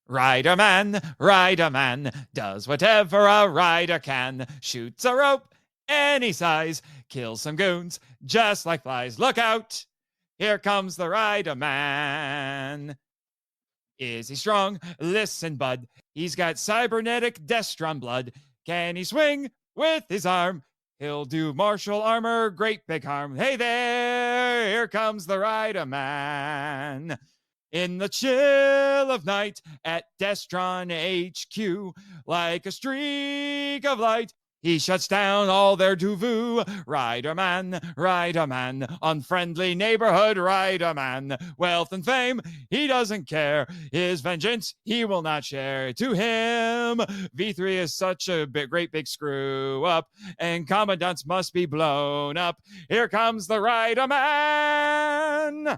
Riderman does whatever a rider can. Shoots a rope any size, kills some goons just like flies. Look out! Here comes the Riderman. Is he strong? Listen, bud. He's got cybernetic Destron blood. Can he swing with his arm? He'll do martial armor, great big harm. Hey there, here comes the Riderman. In the chill of night at Destron HQ, like a streak of light, he shuts down all their do-vu. Riderman, unfriendly neighborhood Riderman. Wealth and fame, he doesn't care. His vengeance, he will not share. To him, V3 is such a great big screw up, and commandants must be blown up. Here comes the Riderman.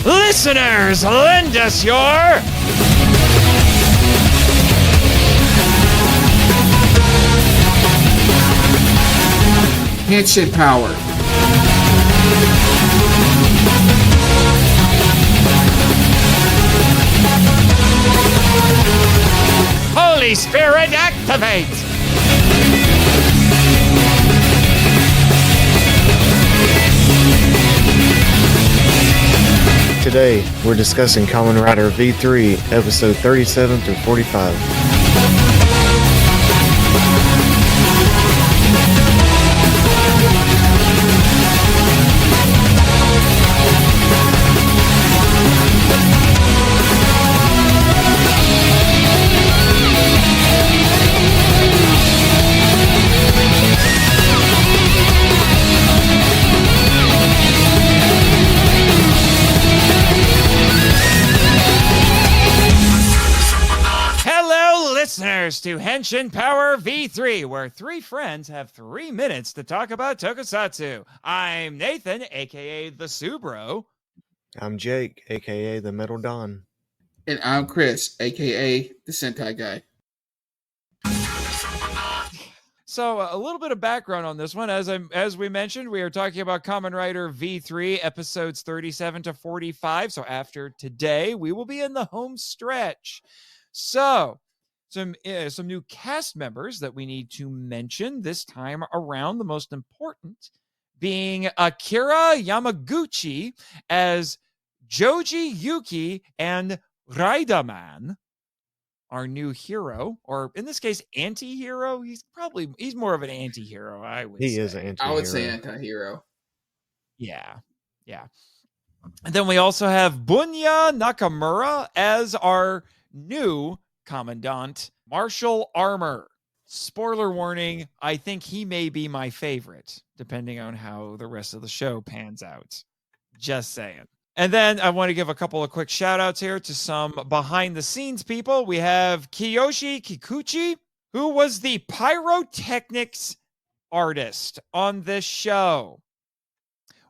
Listeners, lend us your handshake power. Holy Spirit, activate! Today, we're discussing Kamen Rider V3, episode 37 through 45. To Henshin Power V3, where three friends have 3 minutes to talk about tokusatsu. I'm Nathan, aka the TsuBro. I'm Jake, aka the Metal Don. And I'm Chris, aka the Sentai Guy. So a little bit of background on this one. As we mentioned, we are talking about Kamen Rider V3 episodes 37 to 45. So after today, we will be in the home stretch. So some new cast members that we need to mention this time around. The most important being Akira Yamaguchi as Joji Yuki and Riderman, our new hero, or in this case, anti-hero. He's more of an anti-hero, I would say. He is an anti-hero. I would say anti-hero. Yeah. And then we also have Bunya Nakamura as our new Commandant, Martial Armor. Spoiler warning, I think he may be my favorite, depending on how the rest of the show pans out. Just saying. And then I want to give a couple of quick shout outs here to some behind the scenes people. We have Kiyoshi Kikuchi, who was the pyrotechnics artist on this show.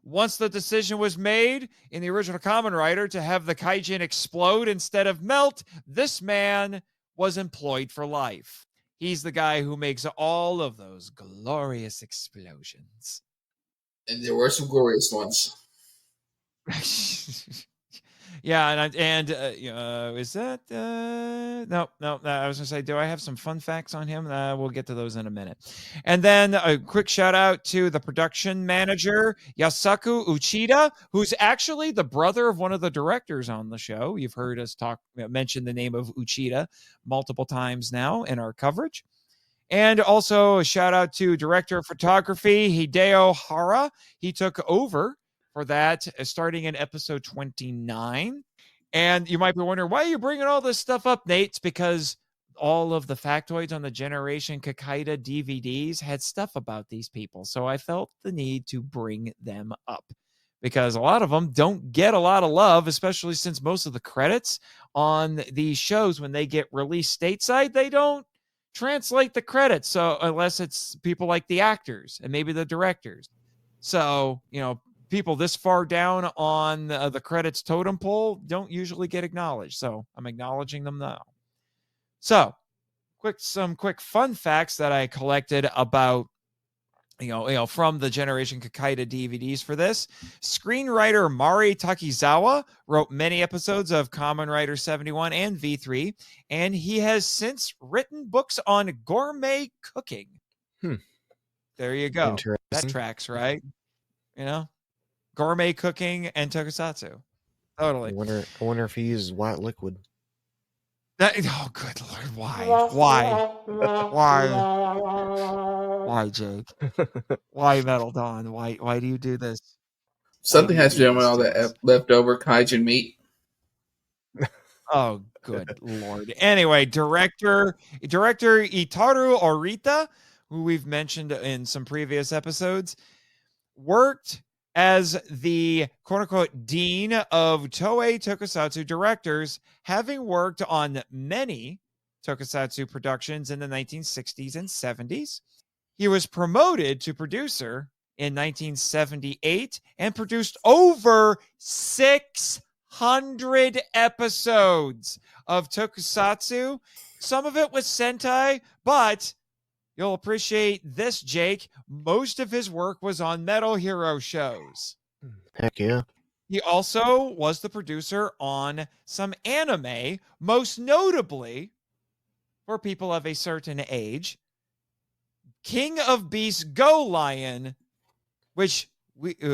Once the decision was made in the original Kamen Rider to have the kaijin explode instead of melt, this man was employed for life. He's the guy who makes all of those glorious explosions. And there were some glorious ones. Yeah, is that no? I was gonna say, do I have some fun facts on him? We'll get to those in a minute. And then a quick shout out to the production manager Yasaku Uchida, who's actually the brother of one of the directors on the show. You've heard us mention the name of Uchida multiple times now in our coverage. And also a shout out to director of photography Hideo Hara. He took over for that starting in episode 29. And you might be wondering, why are you bringing all this stuff up, Nate? It's because all of the factoids on the Generation Kakaida DVDs had stuff about these people. So I felt the need to bring them up because a lot of them don't get a lot of love, especially since most of the credits on these shows, when they get released stateside, they don't translate the credits. So unless it's people like the actors and maybe the directors. So, people this far down on the credits totem pole don't usually get acknowledged. So I'm acknowledging them now. So some quick fun facts that I collected about from the Generation Kakaida DVDs for this. Screenwriter Mari Takizawa wrote many episodes of Kamen Rider 71 and V3, and he has since written books on gourmet cooking. There you go. That tracks, right? Gourmet cooking and tokusatsu. Totally. I wonder if he uses white liquid. Oh, good Lord. Why, Jake? Why, Metal Dawn? Why do you do this? Something has to do with all that leftover kaijin meat. Oh, good Lord. Anyway, director Itaru Orita, who we've mentioned in some previous episodes, worked as the quote-unquote dean of Toei Tokusatsu directors, having worked on many tokusatsu productions in the 1960s and 70s. He was promoted to producer in 1978 and produced over 600 episodes of tokusatsu. Some of it was Sentai, but you'll appreciate this, Jake. Most of his work was on Metal Hero shows. Heck yeah. He also was the producer on some anime, most notably, for people of a certain age, King of Beasts Go Lion, which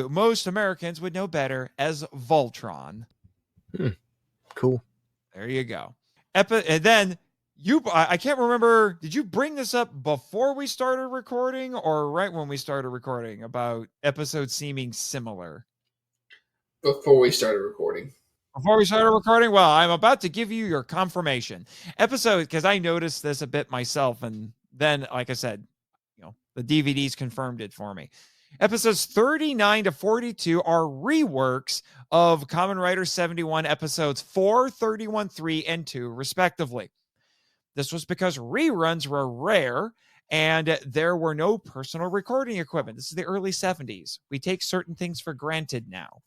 most Americans would know better as Voltron. Cool. There you go. And then I can't remember, did you bring this up before we started recording or right when we started recording about episodes seeming similar? Before we started recording. Well, I'm about to give you your confirmation. Because I noticed this a bit myself, and then, like I said, the DVDs confirmed it for me. Episodes 39 to 42 are reworks of Kamen Rider 71 episodes 4, 31, 3, and 2, respectively. This was because reruns were rare and there were no personal recording equipment. This is the early 70s. We take certain things for granted now.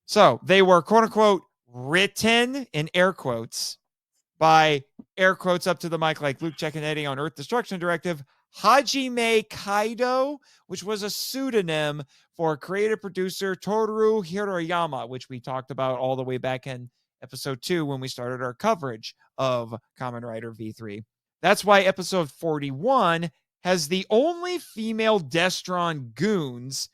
So they were, quote unquote, written in air quotes by air quotes up to the mic like Luke Giaconetti on Earth Destruction Directive, Hajime Kaido, which was a pseudonym for creative producer Toru Hiroyama, which we talked about all the way back in episode 2 when we started our coverage of Kamen Rider V3. That's why episode 41 has the only female Destron goons,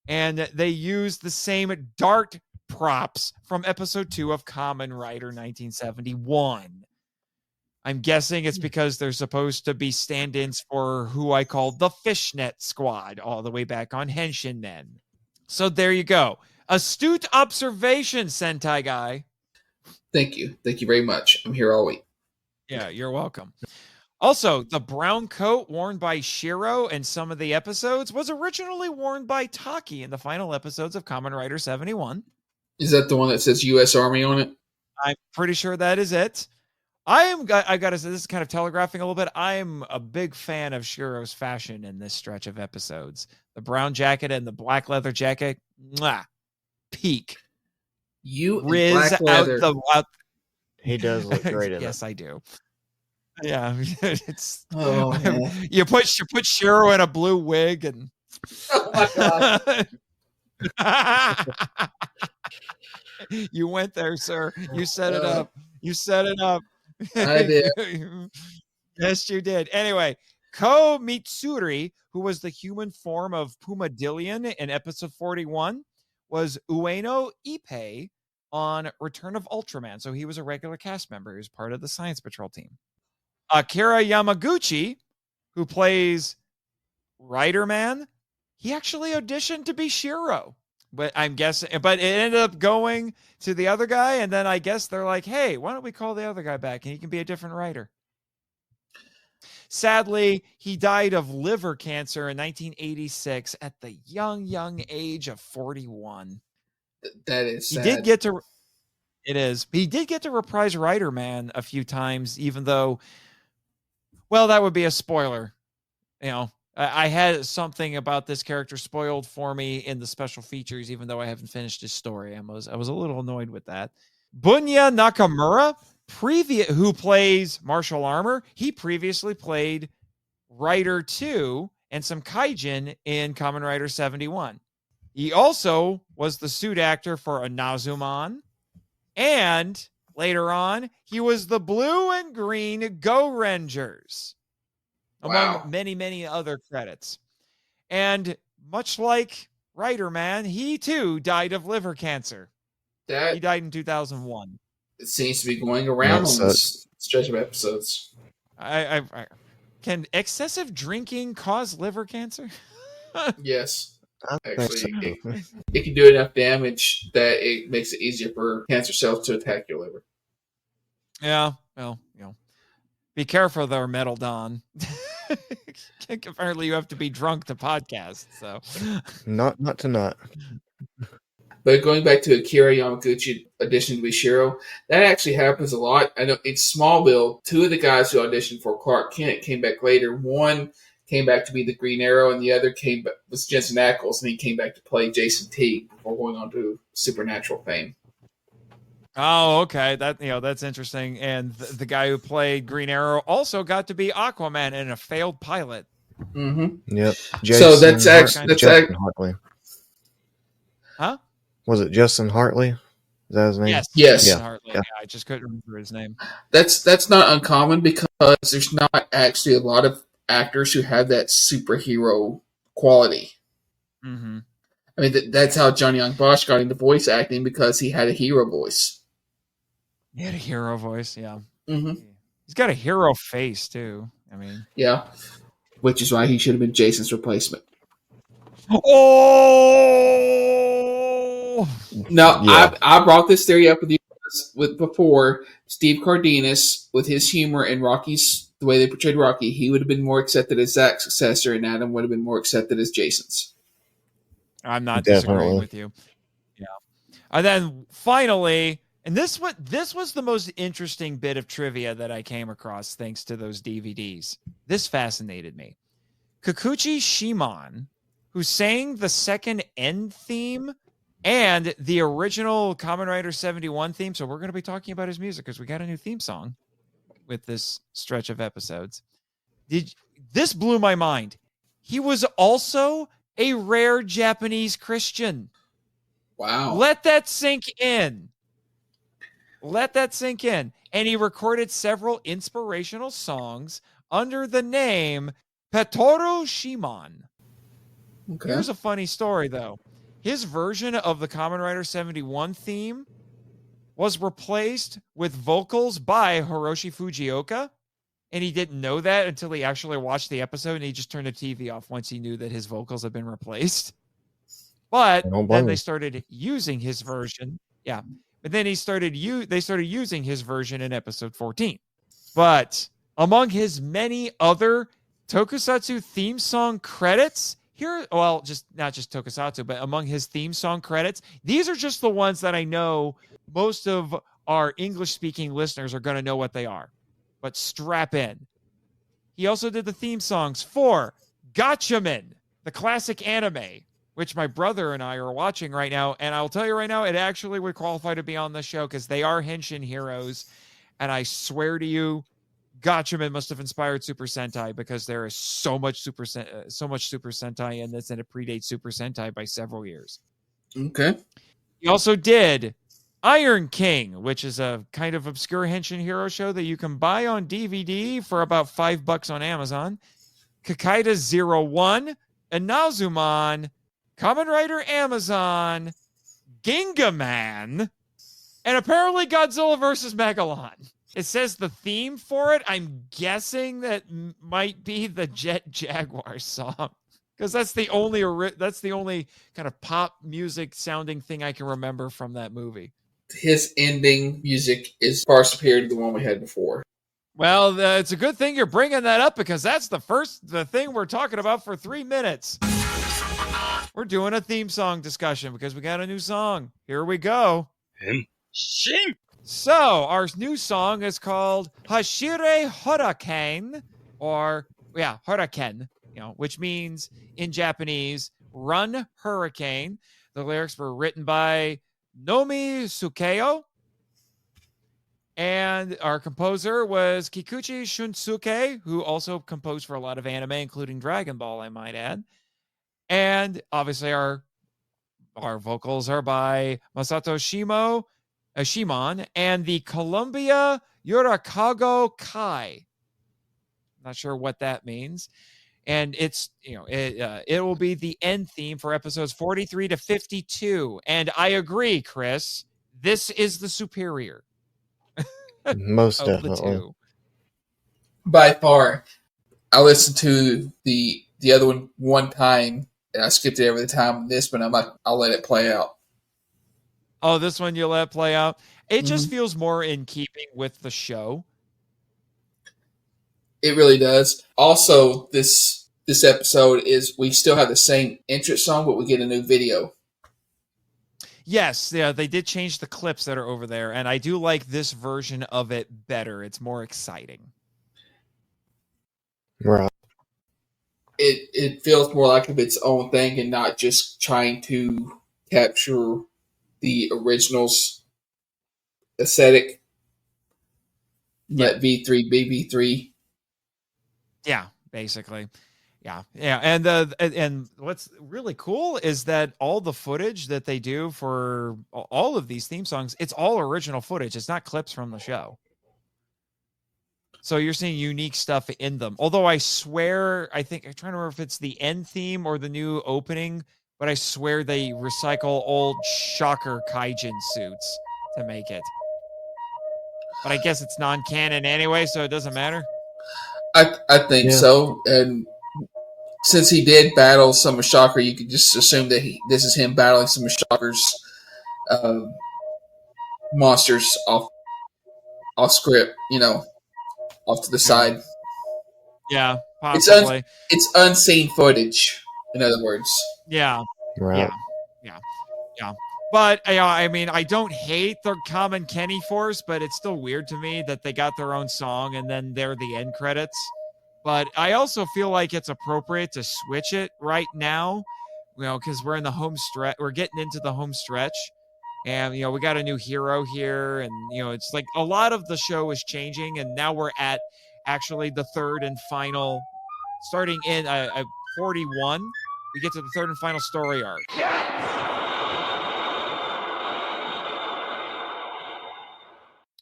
and they use the same dart props from episode 2 of Kamen Rider 1971. I'm guessing it's because they're supposed to be stand-ins for who I called the Fishnet Squad all the way back on Henshin Men. So there you go. Astute observation, Sentai Guy. Thank you. Thank you very much. I'm here all week. Yeah, you're welcome. Also, the brown coat worn by Shiro in some of the episodes was originally worn by Taki in the final episodes of Kamen Rider 71. Is that the one that says U.S. Army on it? I'm pretty sure that is it. I gotta say, this is kind of telegraphing a little bit. I'm a big fan of Shiro's fashion in this stretch of episodes. The brown jacket and the black leather jacket, peak. You Riz black leather. He does look great in yes, it. I do. Yeah, it's man. you put Shiro in a blue wig and Oh my god. You went there, sir. You set it up. You set it up. I did. Yes, you did. Anyway, Ko Mitsuri, who was the human form of Pumadillion in episode 41, was Ueno Ippei on Return of Ultraman. So he was a regular cast member. He was part of the Science Patrol team. Akira Yamaguchi, who plays Riderman, he actually auditioned to be Shiro. But I'm guessing, but it ended up going to the other guy, and then I guess they're like, hey, why don't we call the other guy back and he can be a different writer? Sadly, he died of liver cancer in 1986 at the young age of 41. That is sad. He did get to reprise Riderman a few times, even though, well, that would be a spoiler. I had something about this character spoiled for me in the special features, even though I haven't finished his story. I was a little annoyed with that. Bunya Nakamura, who plays Martial Armor. He previously played Rider 2 and some kaijin in Kamen Rider 71. He also was the suit actor for Inazuman, and later on, he was the blue and green Go Rangers, among many, many other credits. And much like Riderman, he too died of liver cancer. He died in 2001. It seems to be going around on this stretch of episodes. Can excessive drinking cause liver cancer? Yes. Actually, So. it can do enough damage that it makes it easier for cancer cells to attack your liver. Yeah, well, be careful there, Metal Don. Apparently, you have to be drunk to podcast. So, Not to not. But going back to Akira Yamaguchi auditioning to be Shiro, that actually happens a lot. I know in Smallville, 2 of the guys who auditioned for Clark Kent came back later. One came back to be the Green Arrow, and the other was Jensen Ackles, and he came back to play Jason Teague before going on to Supernatural fame. Oh, okay. That's interesting. And the guy who played Green Arrow also got to be Aquaman in a failed pilot. Mm-hmm. Yep. So that's Justin Hartley. Huh? Was it Justin Hartley? Is that his name? Yes. Yeah. Hartley. Yeah, I just couldn't remember his name. That's not uncommon because there's not actually a lot of actors who have that superhero quality. Mm-hmm. I mean, that's how Johnny Young Bosch got into voice acting, because he had a hero voice. He had a hero voice, yeah. Mm-hmm. He's got a hero face, too. I mean... Yeah. Which is why he should have been Jason's replacement. Oh! No, Yeah. I brought this theory up with before. Steve Cardenas, with his humor and the way they portrayed Rocky, he would have been more accepted as Zach's successor, and Adam would have been more accepted as Jason's. I'm not disagreeing with you. Yeah. And then finally, and this was the most interesting bit of trivia that I came across thanks to those DVDs. This fascinated me. Kikuchi Shimon, who sang the second end theme and the original Kamen Rider 71 theme. So we're going to be talking about his music because we got a new theme song with this stretch of episodes. This blew my mind. He was also a rare Japanese Christian. Wow. Let that sink in. And he recorded several inspirational songs under the name Petoru Shimon. Okay. Here's a funny story, though. His version of the Kamen Rider 71 theme was replaced with vocals by Hiroshi Fujioka, and he didn't know that until he actually watched the episode, and he just turned the TV off once he knew that his vocals had been replaced. But then they started using his version. Yeah. But then they started using his version in episode 14. But among his many other tokusatsu theme song credits, not just tokusatsu, but among his theme song credits, these are just the ones that I know most of our English-speaking listeners are going to know what they are. But strap in. He also did the theme songs for Gatchaman, the classic anime, which my brother and I are watching right now. And I'll tell you right now, it actually would qualify to be on the show because they are Henshin heroes. And I swear to you, Gatchaman must have inspired Super Sentai because there is so much Super Sentai in this, and it predates Super Sentai by several years. Okay. He also did Iron King, which is a kind of obscure Henshin hero show that you can buy on DVD for about $5 on Amazon. Kakaida 01, Inazuman, Kamen Rider Amazon, Gingaman, and apparently Godzilla vs. Megalon. It says the theme for it, I'm guessing that might be the Jet Jaguar song, because that's the only kind of pop music sounding thing I can remember from that movie. His ending music is far superior to the one we had before. Well, it's a good thing you're bringing that up because that's the thing we're talking about for 3 minutes. We're doing a theme song discussion because we got a new song. Here we go. Sing. So our new song is called Hashire Hurricane, Hurricane, which means in Japanese, run hurricane. The lyrics were written by Nomi Tsukeo. And our composer was Kikuchi Shunsuke, who also composed for a lot of anime, including Dragon Ball, I might add. And obviously our vocals are by Masato Shimon and the Columbia Yurakago Kai. Not sure what that means. And it's, it will be the end theme for episodes 43 to 52. And I agree, Chris, this is the superior Most of definitely. the two. By far. I listened to the other one time, and I skipped it every time. This one, I'll let it play out. Oh, this one you let play out. It just feels more in keeping with the show. It really does. Also, this episode is we still have the same entrance song, but we get a new video. Yes, yeah, they did change the clips that are over there, and I do like this version of it better. It's more exciting. Right. It feels more like its own thing and not just trying to capture the original's aesthetic. Let V3 be V3. Yeah, basically. Yeah. And what's really cool is that all the footage that they do for all of these theme songs, it's all original footage. It's not clips from the show. So you're seeing unique stuff in them. Although I swear, I'm trying to remember if it's the end theme or the new opening, but I swear they recycle old Shocker kaijin suits to make it. But I guess it's non-canon anyway, so it doesn't matter. I think so. And since he did battle some of Shocker, you could just assume that this is him battling some of Shocker's monsters off script, off to the side. Yeah, possibly. It's unseen footage, in other words. Yeah. Right. Yeah. But I mean, I don't hate the Kamen Kenny Force, but it's still weird to me that they got their own song and then they're the end credits. But I also feel like it's appropriate to switch it right now, because we're in the home stretch. We're getting into the home stretch. And, we got a new hero here. And, it's like a lot of the show is changing. And now we're at actually the third and final, starting in 41. We get to the third and final story arc.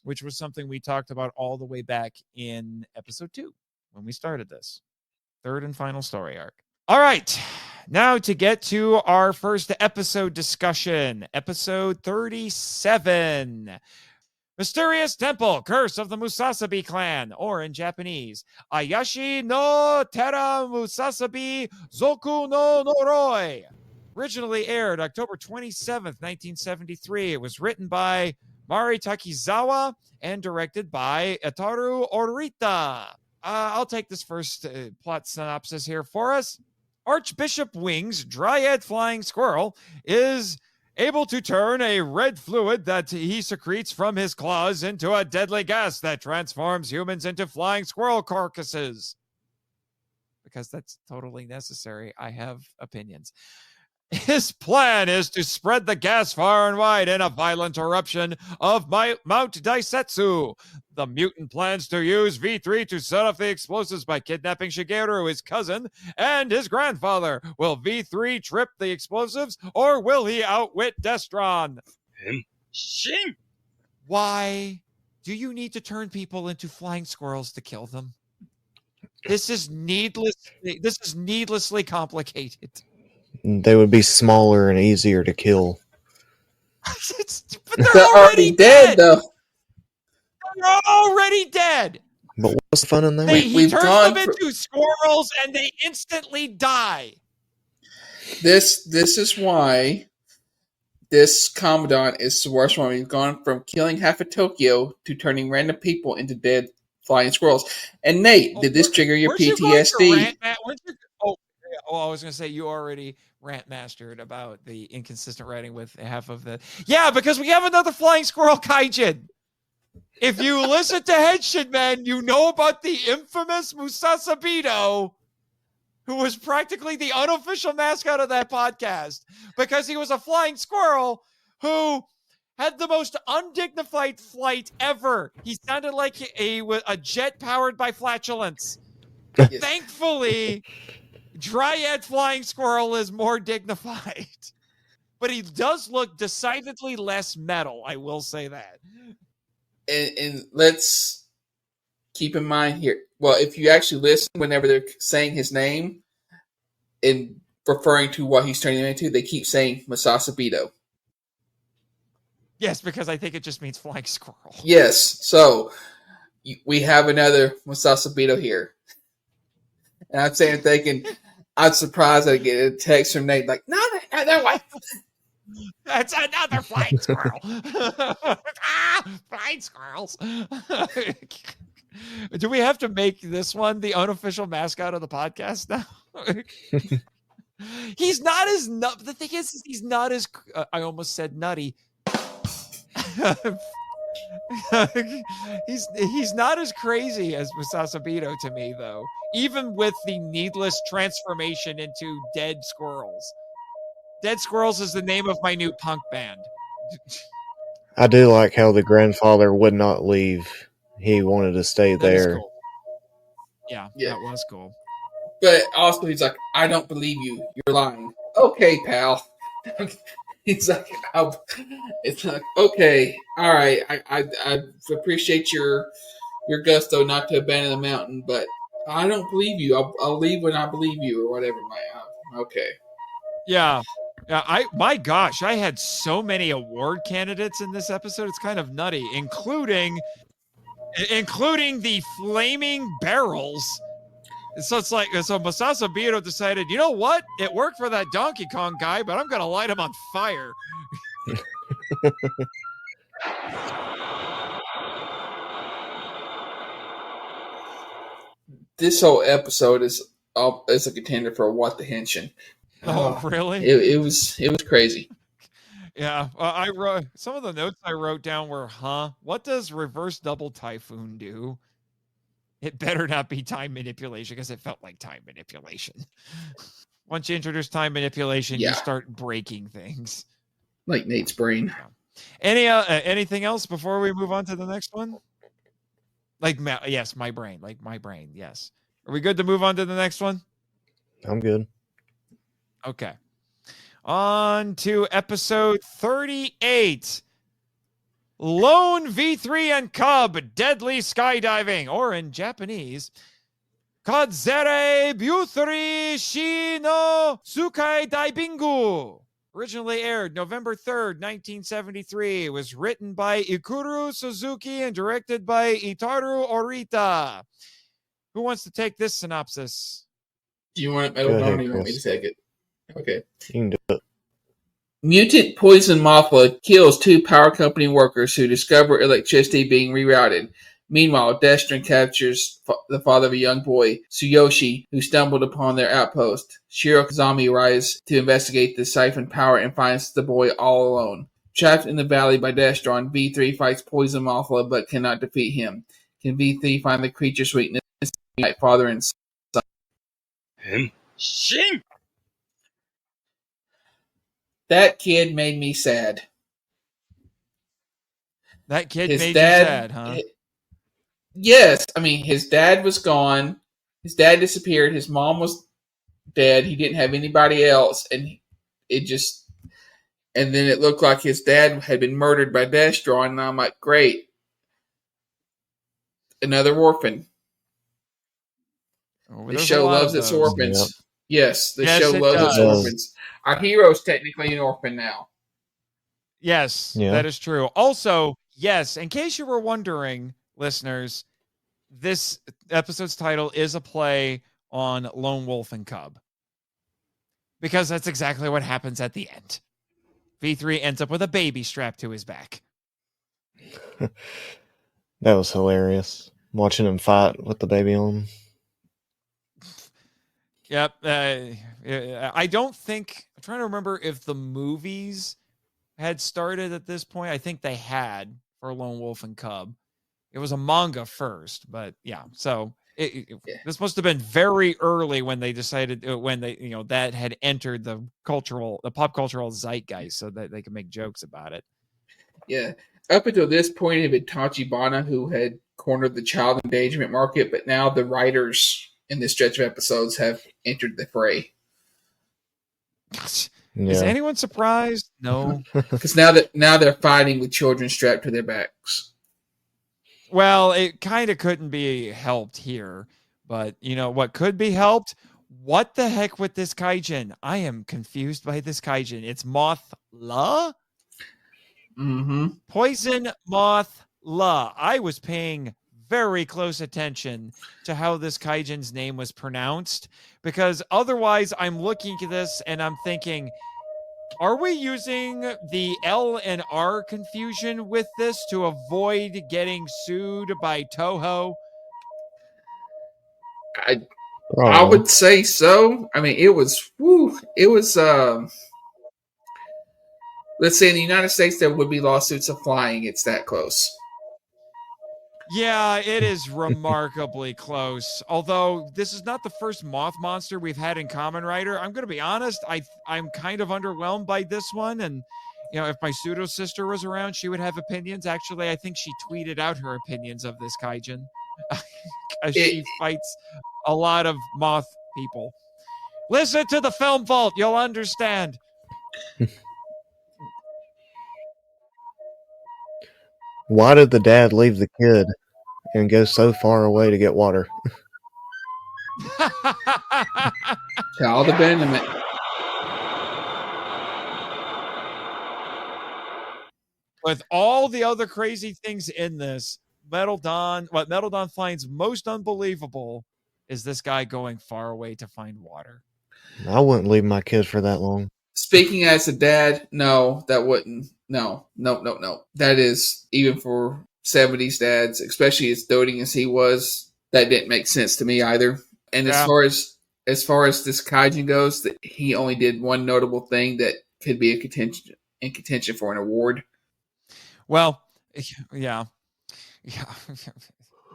Which was something we talked about all the way back in episode 2 when we started this. Third and final story arc. All right. Now to get to our first episode discussion. Episode 37. Mysterious Temple, Curse of the Musasabi Clan, or in Japanese, Ayashi no Tera Musasabi Zoku no Noroi. Originally aired October 27th, 1973. It was written by Mari Takizawa and directed by Etaru Orita. I'll take this first plot synopsis here for us. Archbishop Wing's Dryad Flying Squirrel is able to turn a red fluid that he secretes from his claws into a deadly gas that transforms humans into flying squirrel carcasses. Because that's totally necessary. I have opinions. His plan is to spread the gas far and wide in a violent eruption of Mount Daisetsu. The mutant plans to use V3 to set off the explosives by kidnapping Shigeru, his cousin, and his grandfather. Will V3 trip the explosives, or will he outwit Destron? Why do you need to turn people into flying squirrels to kill them? This is needlessly complicated. They would be smaller and easier to kill. But they're already dead, though. They're already dead. But what's the fun in that? He turns them into squirrels and they instantly die. This is why this Commandant is the worst one. We've gone from killing half of Tokyo to turning random people into dead flying squirrels. And Nate, did this trigger your PTSD? I was going to say you already rant mastered about the inconsistent writing with half of the... Yeah, because we have another flying squirrel kaijin. If you listen to Henshin Men, you know about the infamous Musasabito, who was practically the unofficial mascot of that podcast, because he was a flying squirrel who had the most undignified flight ever. He sounded like a jet powered by flatulence. Yes. Thankfully, Dryad Flying Squirrel is more dignified. But he does look decidedly less metal, I will say that. And let's keep in mind here, well, if you actually listen whenever they're saying his name and referring to what he's turning into, they keep saying Masasabito. Yes, because I think it just means flying squirrel. Yes, so we have another Masasabito here. And I'm saying, thinking, I'm surprised I get a text from Nate like, no, that white. That's another flying squirrel. Flying squirrels. Do we have to make this one the unofficial mascot of the podcast now? He's not as the thing is he's not as I almost said nutty. he's not as crazy as Masasabito to me, though, even with the needless transformation into dead squirrels. Dead Squirrels is the name of my new punk band. I do like how the grandfather would not leave. He wanted to stay That is there. cool. Yeah, that was cool. But also, he's like, I don't believe you. You're lying. Okay, pal. He's like, it's like, okay, all right. I appreciate your gusto not to abandon the mountain, but I don't believe you. I'll leave when I believe you, or whatever. Okay. Yeah. My gosh, I had so many award candidates in this episode. It's kind of nutty, including the flaming barrels. So it's like, so Masasabito decided, you know what? It worked for that Donkey Kong guy, but I'm going to light him on fire. This whole episode is a contender for what the Henshin. Oh, really? It was crazy. Yeah, I wrote some of the notes I wrote down were, what does reverse double typhoon do? It better not be time manipulation, because it felt like time manipulation. Once you introduce time manipulation, you start breaking things. Like Nate's brain. Yeah. Anything else before we move on to the next one? Yes, my brain. Like my brain, yes. Are we good to move on to the next one? I'm good. Okay. On to episode 38. Lone V3 and Cub Deadly Skydiving, or in Japanese, Kadzere Byuthuri Shi no Sukai Daibingu. Originally aired November 3rd, 1973. It was written by Ikuru Suzuki and directed by Itaru Orita. Who wants to take this synopsis? Do you want it, Metal Dawn, or you want me to take it? Okay. You can do it. Mutant poison Mothra kills 2 power company workers who discover electricity being rerouted. Meanwhile, Destron captures the father of a young boy, Tsuyoshi, who stumbled upon their outpost. Shiro Kazami arrives to investigate the siphoned power and finds the boy all alone. Trapped in the valley by Destron, V3 fights Poison Mothra but cannot defeat him. Can V3 find the creature's weakness and unite father and son? Shin! That kid made me sad. That kid made you sad, huh? Yes. I mean, his dad was gone. His dad disappeared. His mom was dead. He didn't have anybody else. And then it looked like his dad had been murdered by Destron. And I'm like, great. Another orphan. The show loves its orphans. Yep. Yes, the show loves its orphans. Our hero's technically an orphan now. Yes, that is true. Also, yes, in case you were wondering, listeners, this episode's title is a play on Lone Wolf and Cub. Because that's exactly what happens at the end. V3 ends up with a baby strapped to his back. That was hilarious. Watching him fight with the baby on him. Yep. I don't think... I'm trying to remember if the movies had started at this point. I think they had for Lone Wolf and Cub. It was a manga first, but yeah. So this must have been very early when they decided, that had entered the pop cultural zeitgeist so that they could make jokes about it. Yeah. Up until this point, it had been Tachibana who had cornered the child endangerment market, but now the writers in this stretch of episodes have entered the fray. Is Yeah. anyone surprised? No. Because now they're fighting with children strapped to their backs. Well, it kind of couldn't be helped here, but you know what could be helped? What the heck with this kaijin? I am confused by this kaijin. It's Moth La? Mm-hmm. Poison Moth La. I was paying very close attention to how this kaijin's name was pronounced, because otherwise I'm looking at this and I'm thinking, are we using the L and R confusion with this to avoid getting sued by Toho? I Probably. would say so. I mean, it was. Let's say in the United States there would be lawsuits of flying. It's that close. Yeah, it is remarkably close. Although this is not the first moth monster we've had in Kamen Rider. I'm going to be honest, I'm kind of underwhelmed by this one. And, you know, if my pseudo sister was around, she would have opinions. Actually, I think she tweeted out her opinions of this kaijin. She fights a lot of moth people. Listen to the Film Vault. You'll understand. Why did the dad leave the kid and go so far away to get water? Child abandonment. With all the other crazy things in this, what Metal Don finds most unbelievable is this guy going far away to find water. I wouldn't leave my kid for that long. Speaking as a dad, no, that wouldn't. No. That is, even for 70s dads, especially as doting as he was, that didn't make sense to me either. And Yeah. as far as this kaijin goes, that he only did one notable thing that could be in contention for an award. Well, yeah.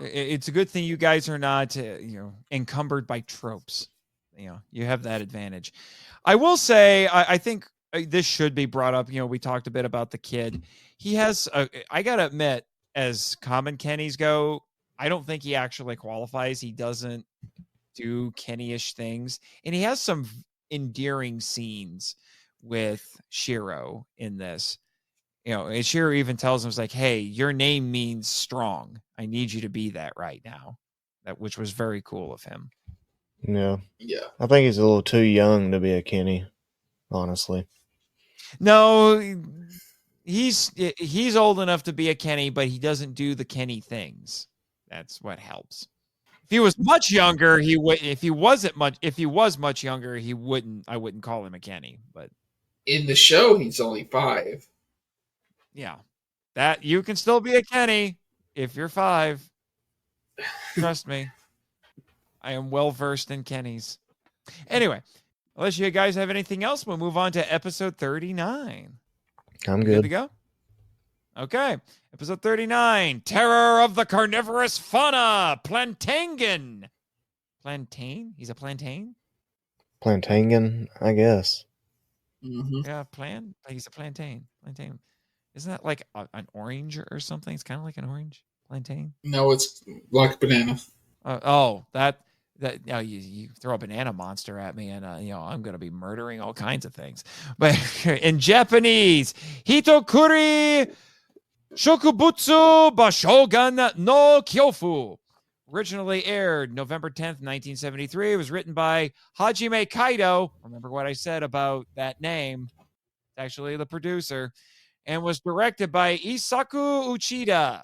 It's a good thing you guys are not, encumbered by tropes. You know, you have that advantage. I will say, I think this should be brought up. You know, we talked a bit about the kid. He has, I gotta admit, as common Kennys go, I don't think he actually qualifies. He doesn't do Kenny-ish things, and he has some endearing scenes with Shiro in this. You know, and Shiro even tells him, "It's like, hey, your name means strong. I need you to be that right now." Which was very cool of him. Yeah. Yeah. I think he's a little too young to be a Kenny, honestly. No, he's old enough to be a Kenny, but he doesn't do the Kenny things. That's what helps. If he was much younger, he would. If he was much younger, he wouldn't. I wouldn't call him a Kenny. But in the show, he's only 5. Yeah, that you can still be a Kenny if you're 5. Trust me, I am well versed in Kennys. Anyway, unless you guys have anything else, we'll move on to episode 39. I'm Good to good. go? Okay. Episode 39, Terror of the Carnivorous Fauna, Plantangen. Plantain? He's a plantain? Plantangen, I guess. Mm-hmm. Yeah, he's a plantain. Plantain. Isn't that like an orange or something? It's kind of like an orange plantain. No, it's like a banana. You throw a banana monster at me and I'm going to be murdering all kinds of things. But in Japanese, Hitokuri Shokubutsu Bashogun no Kyofu. Originally aired November 10th, 1973. It was written by Hajime Kaido. Remember what I said about that name? It's actually the producer. And was directed by Isaku Uchida.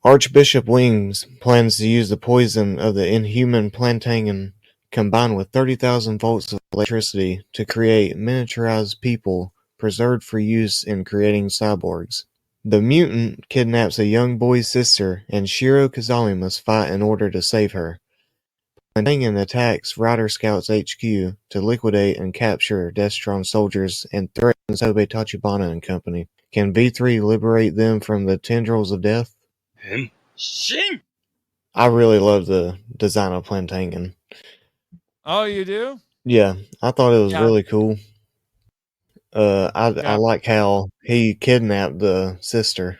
Archbishop Wings plans to use the poison of the inhuman Plantangen combined with 30,000 volts of electricity to create miniaturized people preserved for use in creating cyborgs. The mutant kidnaps a young boy's sister, and Shiro Kazami must fight in order to save her. Plantangen attacks Rider Scouts HQ to liquidate and capture Destron soldiers and threatens Obey Tachibana and company. Can V3 liberate them from the tendrils of death? I really love the design of Plantangen. Oh, you do? Yeah, I thought it was really cool. I like how he kidnapped the sister,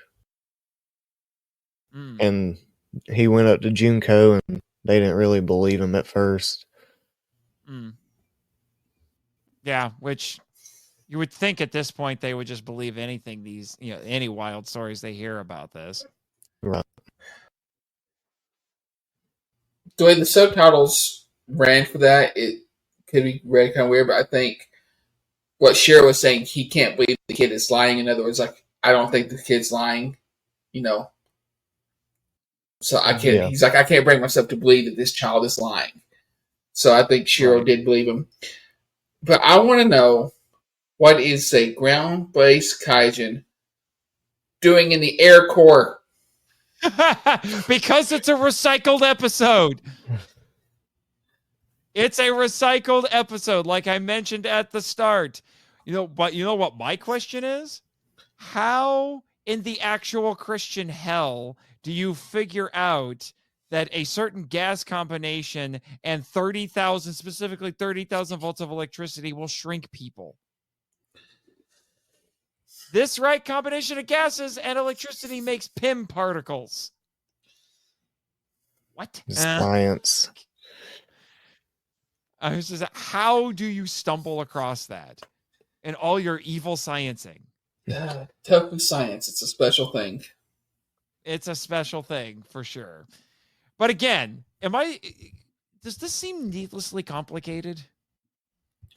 and he went up to Junko, and they didn't really believe him at first. Yeah, which you would think at this point they would just believe anything any wild stories they hear about this. Right. The way the subtitles ran for that, it could be read kind of weird, but I think what Shiro was saying, he can't believe the kid is lying. In other words, like, I don't think the kid's lying, So I can't. Yeah. He's like, I can't bring myself to believe that this child is lying. So I think Shiro did believe him. But I want to know, what is a ground-based kaijin doing in the Air Corps? Because it's a recycled episode. It's a recycled episode, like I mentioned at the start. But you know what my question is? How in the actual Christian hell do you figure out that a certain gas combination and 30,000, specifically 30,000 volts of electricity will shrink people? This right combination of gases and electricity makes Pym particles. What? Science. I was just, how do you stumble across that in all your evil sciencing? Tough with science. It's a special thing. It's a special thing for sure. But again, does this seem needlessly complicated?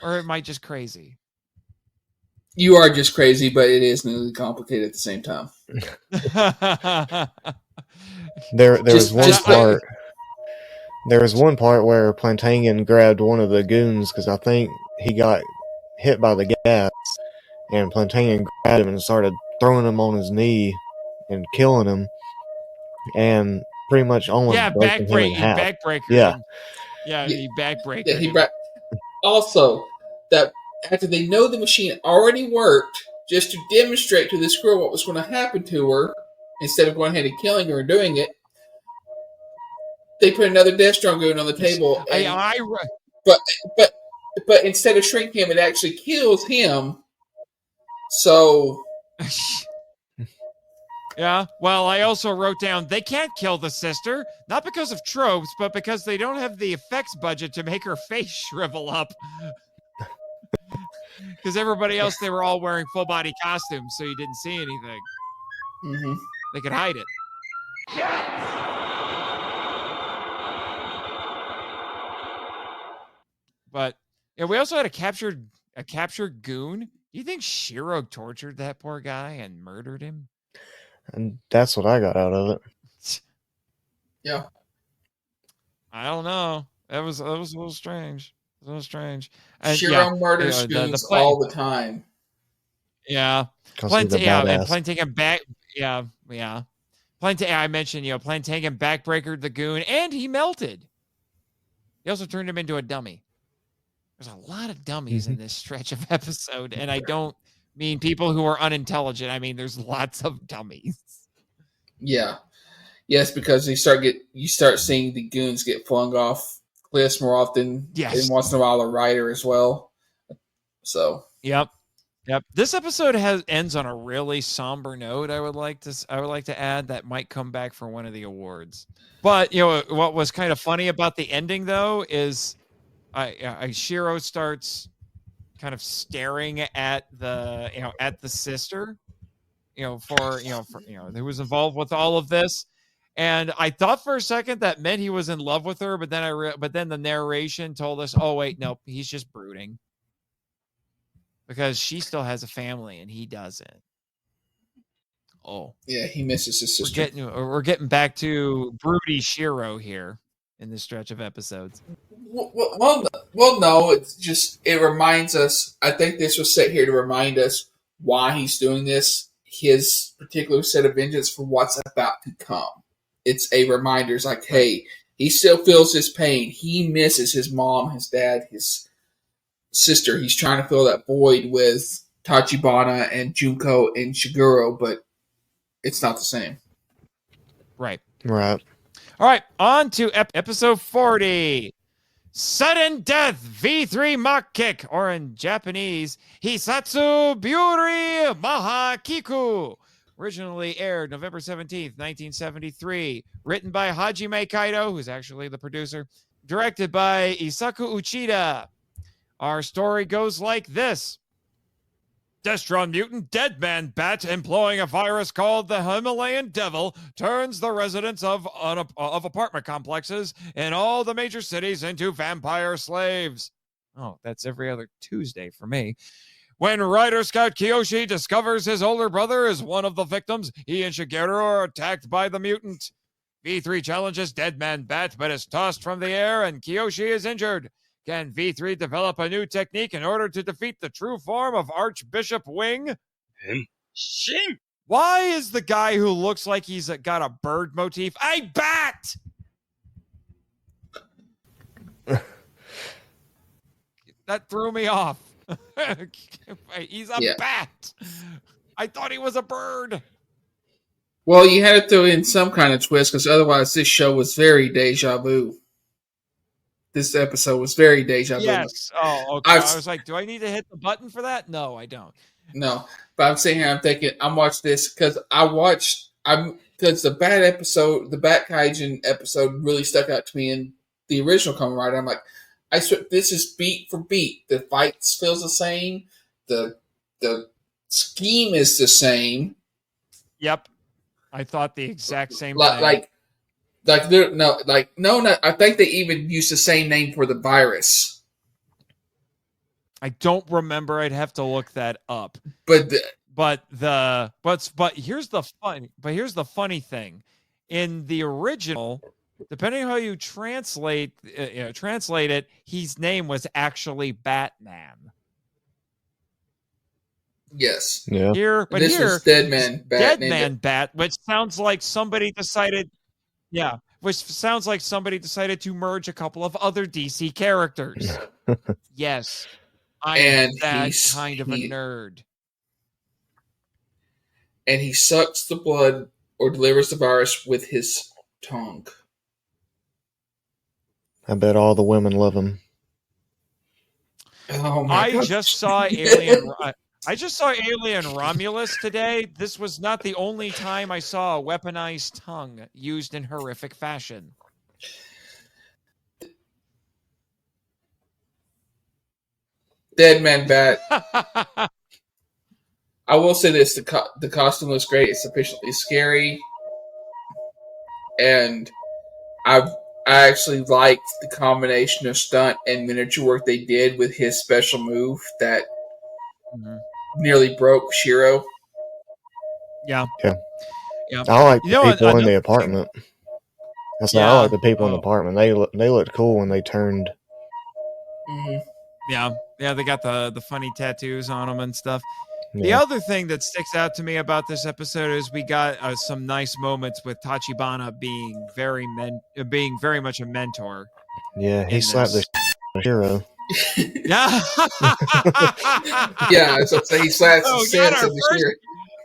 Or am I just crazy? You are just crazy, but it is nearly complicated at the same time. There was one part where Plantangen grabbed one of the goons because I think he got hit by the gas, and Plantangen grabbed him and started throwing him on his knee and killing him, and pretty much almost breaking him in half. Backbreaker. He backbreaker. Also, that after they know the machine already worked, just to demonstrate to this girl what was going to happen to her, instead of going ahead and killing her and doing it, they put another Death Strong goon on the table. But instead of shrinking him, it actually kills him. So. Yeah, well, I also wrote down, they can't kill the sister, not because of tropes, but because they don't have the effects budget to make her face shrivel up. Because everybody else, they were all wearing full-body costumes, so you didn't see anything. Mm-hmm. They could hide it. But yeah, we also had a captured goon. Do you think Shiro tortured that poor guy and murdered him? And that's what I got out of it. Yeah. I don't know. That was a little strange. It was a little strange. And Shiro murders goons all the time. Yeah. And Plantangen back. Yeah. I mentioned, Plantangen backbreakered the goon, and he melted. He also turned him into a dummy. There's a lot of dummies in this stretch of episode, and I don't mean people who are unintelligent. I mean, there's lots of dummies. Yeah. Yes, because you start seeing the goons get flung off cliffs more often. Yes. And once in a while a rider as well. So. Yep. This episode ends on a really somber note. I would like to add that might come back for one of the awards. But what was kind of funny about the ending though is Shiro starts kind of staring at the sister, who was involved with all of this. And I thought for a second that meant he was in love with her, but then the narration told us, oh wait, nope, he's just brooding. Because she still has a family and he doesn't. Oh. Yeah, he misses his sister. We're getting back to broody Shiro here in this stretch of episodes. Well, no, it reminds us. I think this was set here to remind us why he's doing this, his particular set of vengeance for what's about to come. It's a reminder. It's like, hey, he still feels his pain. He misses his mom, his dad, his sister. He's trying to fill that void with Tachibana and Junko and Shiguro, but it's not the same. Right. Right. All right, on to episode 40. Sudden Death V3 Mach Kick, or in Japanese, Hisatsu Byuri Maha Kiku. Originally aired November 17th, 1973. Written by Hajime Kaito, who's actually the producer. Directed by Isaku Uchida. Our story goes like this. Destron mutant Deadman Bat, employing a virus called the Himalayan Devil, turns the residents of apartment complexes in all the major cities into vampire slaves. Oh, that's every other Tuesday for me. When Rider Scout Kiyoshi discovers his older brother is one of the victims, he and Shigeru are attacked by the mutant. V3 challenges Deadman Bat, but is tossed from the air and Kiyoshi is injured. Can V3 develop a new technique in order to defeat the true form of Archbishop Wing? Shin! Why is the guy who looks like he's got a bird motif a bat? That threw me off. He's a bat. I thought he was a bird. Well, you had to throw in some kind of twist because otherwise this show was very deja vu. This episode was very deja vu. Yes. Oh, okay. I was like, do I need to hit the button for that? No, I don't. No, but I'm sitting here, I'm thinking, I'm watching this because because the Bat Kaijin episode really stuck out to me in the original Kamen Rider. I'm like, I swear, this is beat for beat. The fights feels the same. The scheme is the same. Yep. I thought the exact same thing. I think they even used the same name for the virus. I don't remember. I'd have to look that up. But here's the funny thing. In the original, depending on how you translate it, his name was actually Batman. Yes. Yeah. This was Deadman Bat, which sounds like somebody decided. Yeah, which sounds like somebody decided to merge a couple of other DC characters. Yes, I am that kind of a nerd. And he sucks the blood or delivers the virus with his tongue. I bet all the women love him. Oh my God. I just saw Alien Romulus today. This was not the only time I saw a weaponized tongue used in horrific fashion. Deadman Bat. I will say this: the costume looks great. It's sufficiently scary, and I actually liked the combination of stunt and miniature work they did with his special move that nearly broke Shiro. Yeah. I like the people in the apartment. I like the people in the apartment. They looked cool when they turned. Mm-hmm. Yeah, they got the funny tattoos on them and stuff. Yeah. The other thing that sticks out to me about this episode is we got some nice moments with Tachibana being very much a mentor. Yeah, he slapped the Shiro. Yeah. Yeah, so he slaps the sense of the Shiro.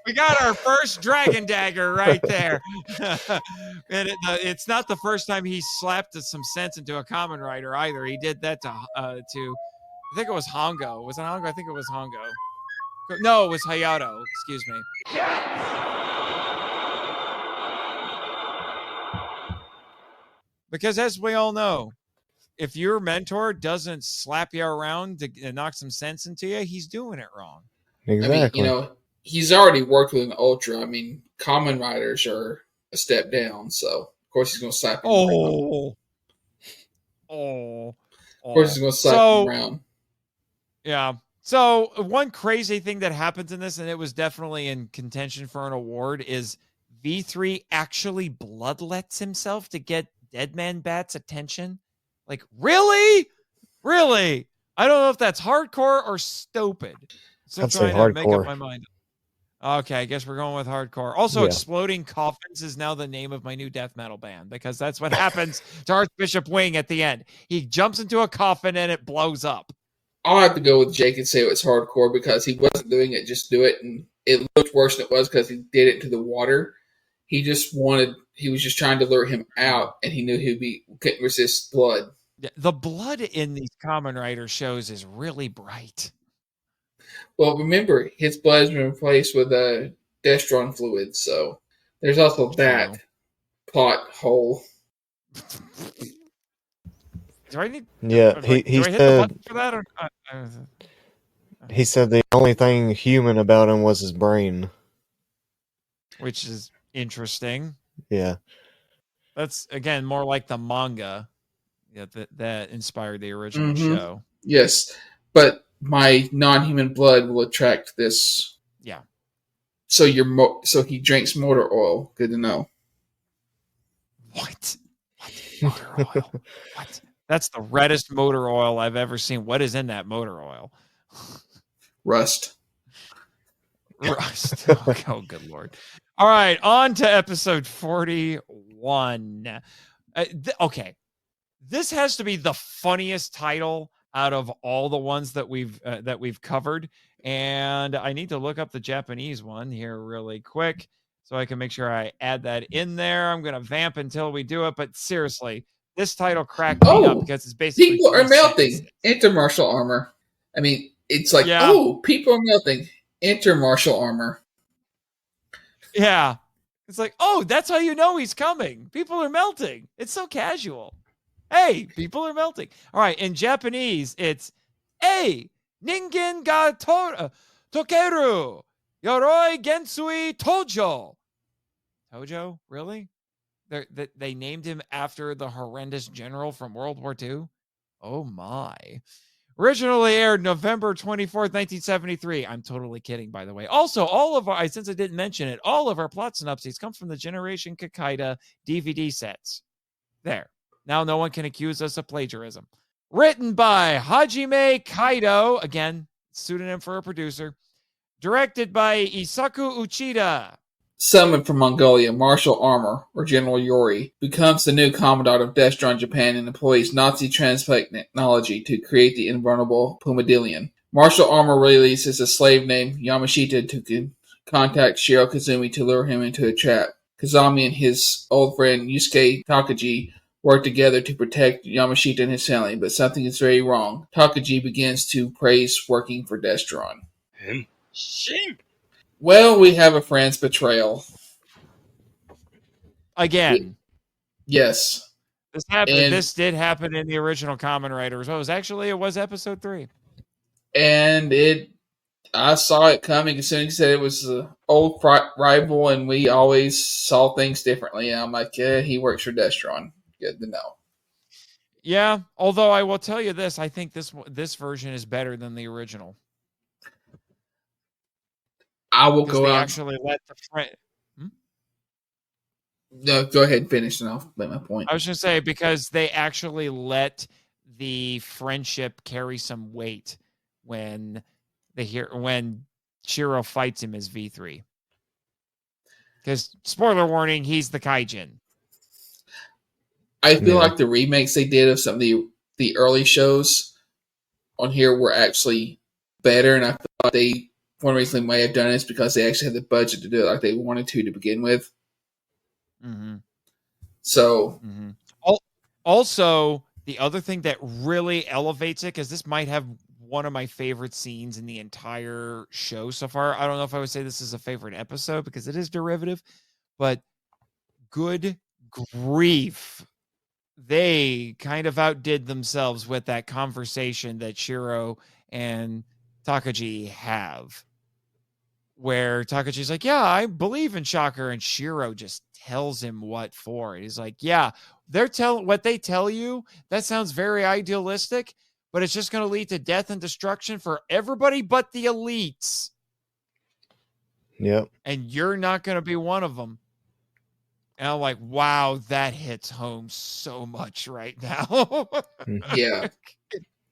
We got our first dragon dagger right there. And it's not the first time he slapped some sense into a Kamen Rider either. He did that to I think it was Hongo. Was it Hongo? I think it was Hongo. No, it was Hayato. Excuse me. Because as we all know, if your mentor doesn't slap you around to knock some sense into you, he's doing it wrong. Exactly. I mean, he's already worked with an Ultra. I mean, Kamen Riders are a step down, so of course he's going to slap him around. Of course he's going to slap him around. Yeah. So one crazy thing that happens in this, and it was definitely in contention for an award, is V3 actually bloodlets himself to get Deadman Bat's attention. Like, really? I don't know if that's hardcore or stupid. So I'm trying to make up my mind. Okay, I guess we're going with hardcore. Also, Exploding Coffins is now the name of my new death metal band because that's what happens to Archbishop Wing at the end. He jumps into a coffin and it blows up. I'll have to go with Jake and say it was hardcore because he wasn't doing it just do it, and it looked worse than it was because he did it to the water. He was just trying to lure him out, and he knew couldn't resist blood. The blood in these Kamen Rider shows is really bright. Well, remember, his blood has been replaced with Destron fluid, so there's also that plot hole. Do I need? Yeah, do I hit the said button for that? Or, he said the only thing human about him was his brain. which is interesting. Yeah. That's again more like the manga that inspired the original Mhm. show. Yes, but my non-human blood will attract this. Yeah. So so he drinks motor oil. Good to know. What? Motor oil? What? That's the reddest motor oil I've ever seen. What is in that motor oil? Rust. Rust. Oh, good Lord. All right, on to episode 41. Okay. This has to be the funniest title out of all the ones that we've covered. And I need to look up the Japanese one here really quick so I can make sure I add that in there. I'm going to vamp until we do it. But seriously, this title cracked me up because it's basically people are 3 melting. sentences. Enter martial armor. I mean, it's like, Yeah. oh, people are melting. Enter martial armor. Yeah. It's like, oh, that's how you know he's coming. People are melting. It's so casual. Hey, people are melting. All right. In Japanese, it's, hey, ningen ga tokeru. Yoroi gensui tojo. Tojo? Really? They named him after the horrendous general from World War II? Oh, my. Originally aired November 24th, 1973. I'm totally kidding, by the way. Also, all of our, since I didn't mention it, all of our plot synopses come from the Generation Kakaida DVD sets. There. Now no one can accuse us of plagiarism. Written by Hajime Kaido, again, pseudonym for a producer. Directed by Isaku Uchida. Summoned from Mongolia, Martial Armor, or General Yori, becomes the new commandant of Destron Japan and employs Nazi transplant technology to create the invulnerable Pumadillion. Martial Armor releases a slave named Yamashita to contact Shiro Kazumi to lure him into a trap. Kazami and his old friend Yusuke Takagi work together to protect Yamashita and his family, but something is very wrong. Takagi begins to praise working for Destron. Shame. Well, we have a friend's betrayal. Again. Yes. This happened. This did happen in the original Kamen Riders. It was episode 3. And I saw it coming as soon as he said it was an old rival, and we always saw things differently. And I'm like, yeah, he works for Destron. Good to know. Yeah, although I will tell you this, I think this version is better than the original. I will go out. Actually let the friend. No, go ahead and finish, and I'll make my point. I was going to say because they actually let the friendship carry some weight when Shiro fights him as V3. Because spoiler warning, he's the kaijin. I feel like the remakes they did of some of the early shows on here were actually better, and I thought one reason they may have done it is because they actually had the budget to do it like they wanted to begin with. Mm-hmm. So, also the other thing that really elevates it, because this might have one of my favorite scenes in the entire show so far. I don't know if I would say this is a favorite episode because it is derivative, but good grief. They kind of outdid themselves with that conversation that Shiro and Takagi have, where Takagi's like, yeah, I believe in Shocker, and Shiro just tells him what for. He's like, yeah, what they tell you, that sounds very idealistic, but it's just going to lead to death and destruction for everybody but the elites. Yep. And you're not going to be one of them. And I'm like, wow, that hits home so much right now. yeah.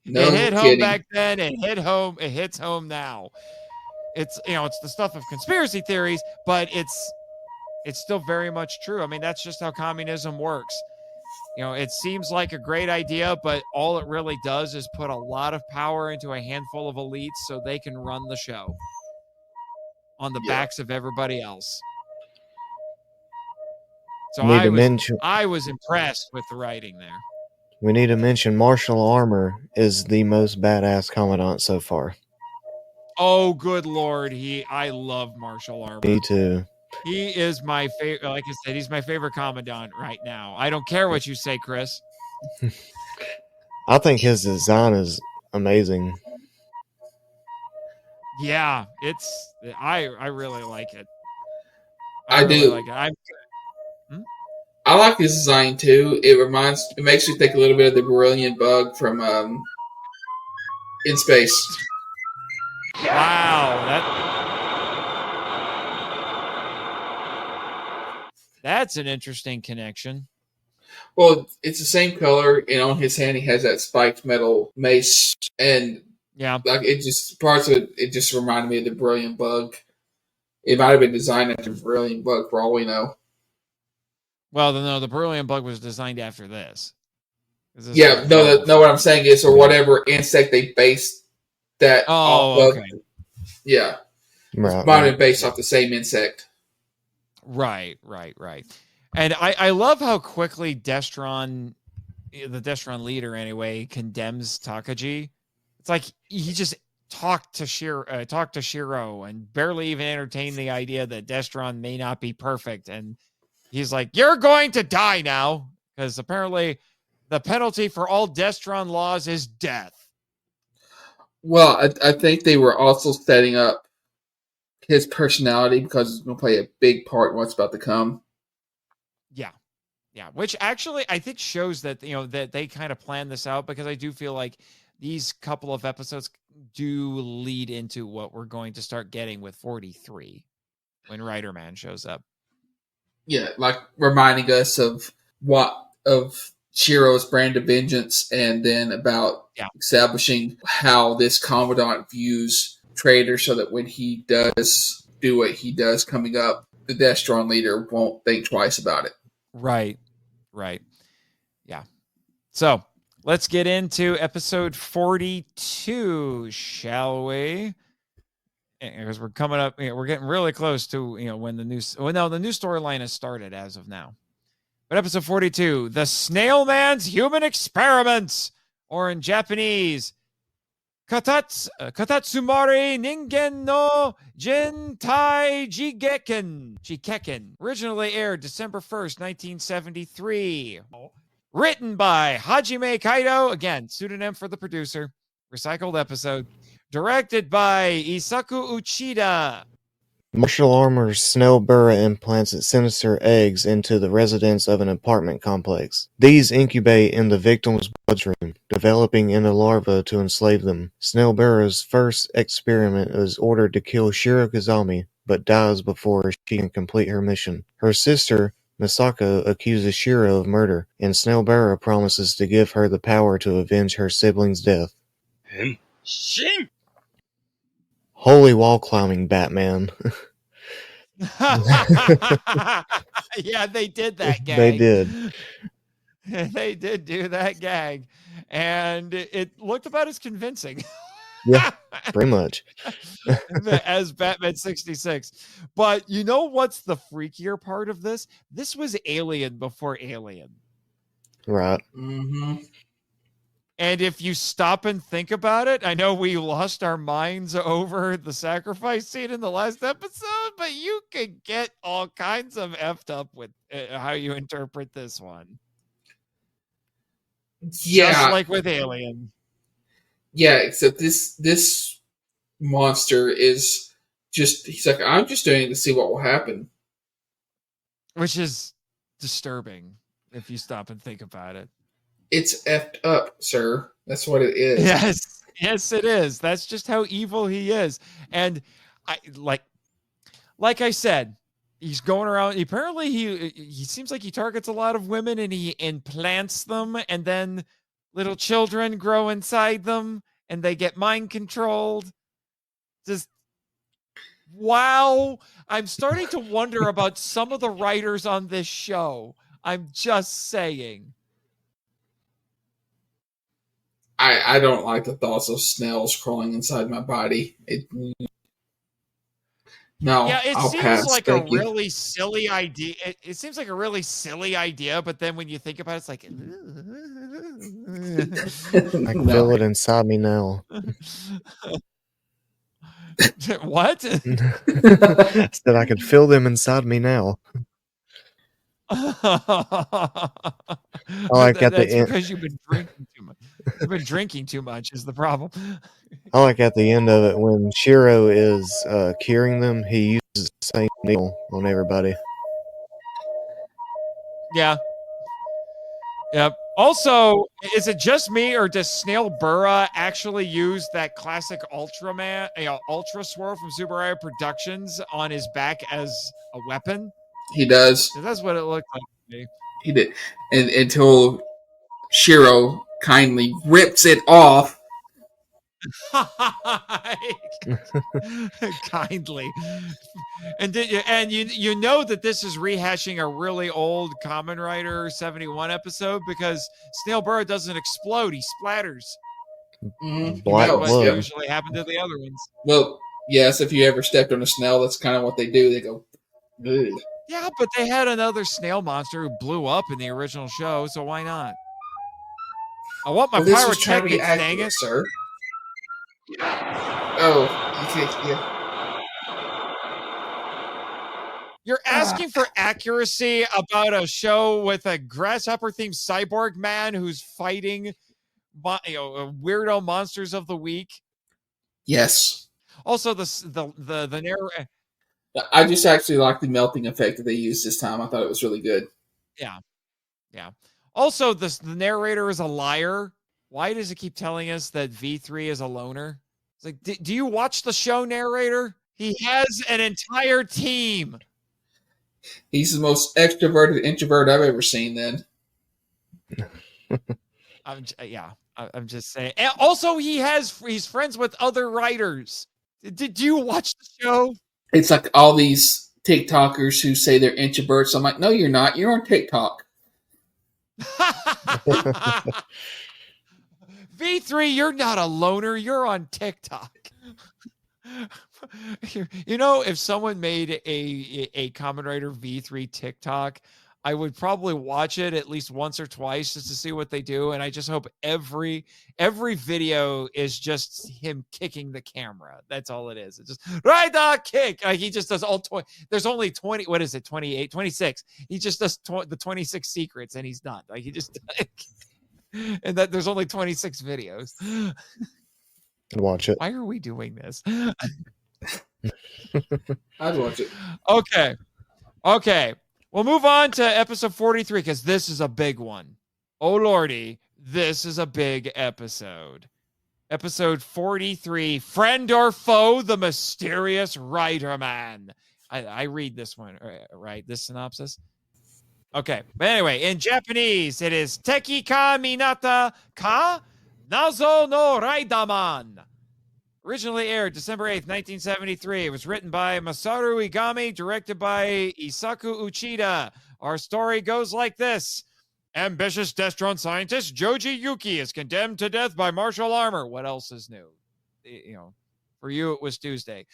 No it hit home back then. It hits home now. It's it's the stuff of conspiracy theories, but it's still very much true. I mean, that's just how communism works. It seems like a great idea, but all it really does is put a lot of power into a handful of elites so they can run the show on the backs of everybody else. So I was impressed with the writing there. We need to mention Martial Armor is the most badass Commandant so far. Oh, good Lord. I love Martial Armor. Me too. He is my favorite. Like I said, he's my favorite Commandant right now. I don't care what you say, Chris. I think his design is amazing. Yeah, I really like it. I really do. like it. I like his design too. It makes me think a little bit of the Brilliant Bug from In Space. Wow, that's an interesting connection. Well, it's the same color, and on his hand he has that spiked metal mace, and Yeah, like it just parts of it just reminded me of the Brilliant Bug. It might have been designed after Brilliant Bug for all we know. well, no, the Brilliant Bug was designed after this. Yeah, no. What I'm saying is, or whatever insect they based that off of. Okay. Yeah, Right, might have been based off the same insect. Right. And I love how quickly Destron, the Destron leader anyway, condemns Takagi. It's like he just talked to Shiro and barely even entertained the idea that Destron may not be perfect. And he's like, "You're going to die now," because apparently the penalty for all Destron laws is death. Well, I think they were also setting up his personality because it's going to play a big part in what's about to come. Yeah, which actually I think shows that that they kind of planned this out, because I do feel like these couple of episodes do lead into what we're going to start getting with 43 when Riderman shows up. Yeah, like reminding us of Shiro's brand of vengeance, and then about establishing how this commandant views Trader, so that when he does do what he does coming up, the Destron leader won't think twice about it. Right. Yeah. So let's get into episode 42, shall we? Because we're coming up, we're getting really close to when the new storyline has started as of now. But episode 42, The Snail Man's Human Experiments, or in Japanese, Katatsumari Ningen no Jintai Jigeken. Originally aired December 1st, 1973. Written by Hajime Kaido, again, pseudonym for the producer. Recycled episode. Directed by Isaku Uchida. Martial Armor's Snail Burra implants its sinister eggs into the residents of an apartment complex. These incubate in the victim's bloodstream, developing into larvae to enslave them. Snail Burra's first experiment is ordered to kill Shiro Kazami, but dies before she can complete her mission. Her sister, Misako, accuses Shiro of murder, and Snail Burra promises to give her the power to avenge her sibling's death. Shame! Holy wall climbing, Batman. Yeah, they did that gag. They did. They did do that gag. And it looked about as convincing. Yeah, pretty much. As Batman 66. But you know what's the freakier part of this? This was Alien before Alien. Right. Mm-hmm. And if you stop and think about it, I know we lost our minds over the sacrifice scene in the last episode, but you could get all kinds of effed up with how you interpret this one. Yeah. Just like with Alien. Yeah, except this monster is just, he's like, I'm just doing it to see what will happen. Which is disturbing if you stop and think about it. It's effed up, sir. That's what it is. Yes, it is. That's just how evil he is. And I like I said, he's going around. Apparently, he seems like he targets a lot of women and he implants them, and then little children grow inside them and they get mind controlled. Just wow. I'm starting to wonder about some of the writers on this show. I'm just saying. I don't like the thoughts of snails crawling inside my body. No, Yeah, it I'll seems pass. like a Thank you. really silly idea. It seems like a really silly idea, but then when you think about it, it's like, I can No. feel it inside me now. what? I said I could feel them inside me now. like at the That's end. because you've been drinking too much. You've been drinking too much is the problem. I like at the end of it when Shiro is curing them, he uses the same needle on everybody. Yeah. Yep. Also, is it just me or does Snail Burra actually use that classic Ultraman, Ultra Swirl from Super Rider Productions on his back as a weapon? He does. That's what it looked like to me. He did. And until Shiro kindly rips it off. Kindly. And you know that this is rehashing a really old Kamen Rider 71 episode because Snail Burra doesn't explode, he splatters. Black That's what blood. usually happened to the other ones. Well, yes, if you ever stepped on a snail, that's kind of what they do. They go, good. Yeah, but they had another snail monster who blew up in the original show, so why not? I want my This was trying to be pyrotechnics, dang accurate, it. sir. Oh, okay, yeah. You're asking for accuracy about a show with a grasshopper-themed cyborg man who's fighting, weirdo monsters of the week. Yes. Also, the narrator. I just actually like the melting effect that they used this time. I thought it was really good. Yeah. Also, the narrator is a liar. Why does it keep telling us that V3 is a loner? It's like, do you watch the show, narrator? He has an entire team. He's the most extroverted introvert I've ever seen. Then. I'm just saying. And also, he's friends with other writers. Did you watch the show? It's like all these TikTokers who say they're introverts. I'm like, no, you're not. You're on TikTok. V3, you're not a loner. You're on TikTok. If someone made a Kamen Rider V3 TikTok, I would probably watch it at least once or twice just to see what they do. And I just hope every video is just him kicking the camera. That's all it is. It's just Rider kick. Like he just does all 20. There's only 20. What is it? 28, 26. He just does the 26 secrets and he's done. Like he just, and that there's only 26 videos. Watch it. Why are we doing this? I'd watch it. Okay. We'll move on to episode 43 because this is a big one. Oh, Lordy, this is a big episode. Episode 43, Friend or Foe, the Mysterious Riderman. I read this one, right? This synopsis? Okay. But anyway, in Japanese, it is Teki ka Minata ka Nazo no Riderman. Originally aired December 8th, 1973. It was written by Masaru Igami, directed by Isaku Uchida. Our story goes like this. Ambitious Destron scientist Joji Yuki is condemned to death by martial armor. What else is new? For you, it was Tuesday.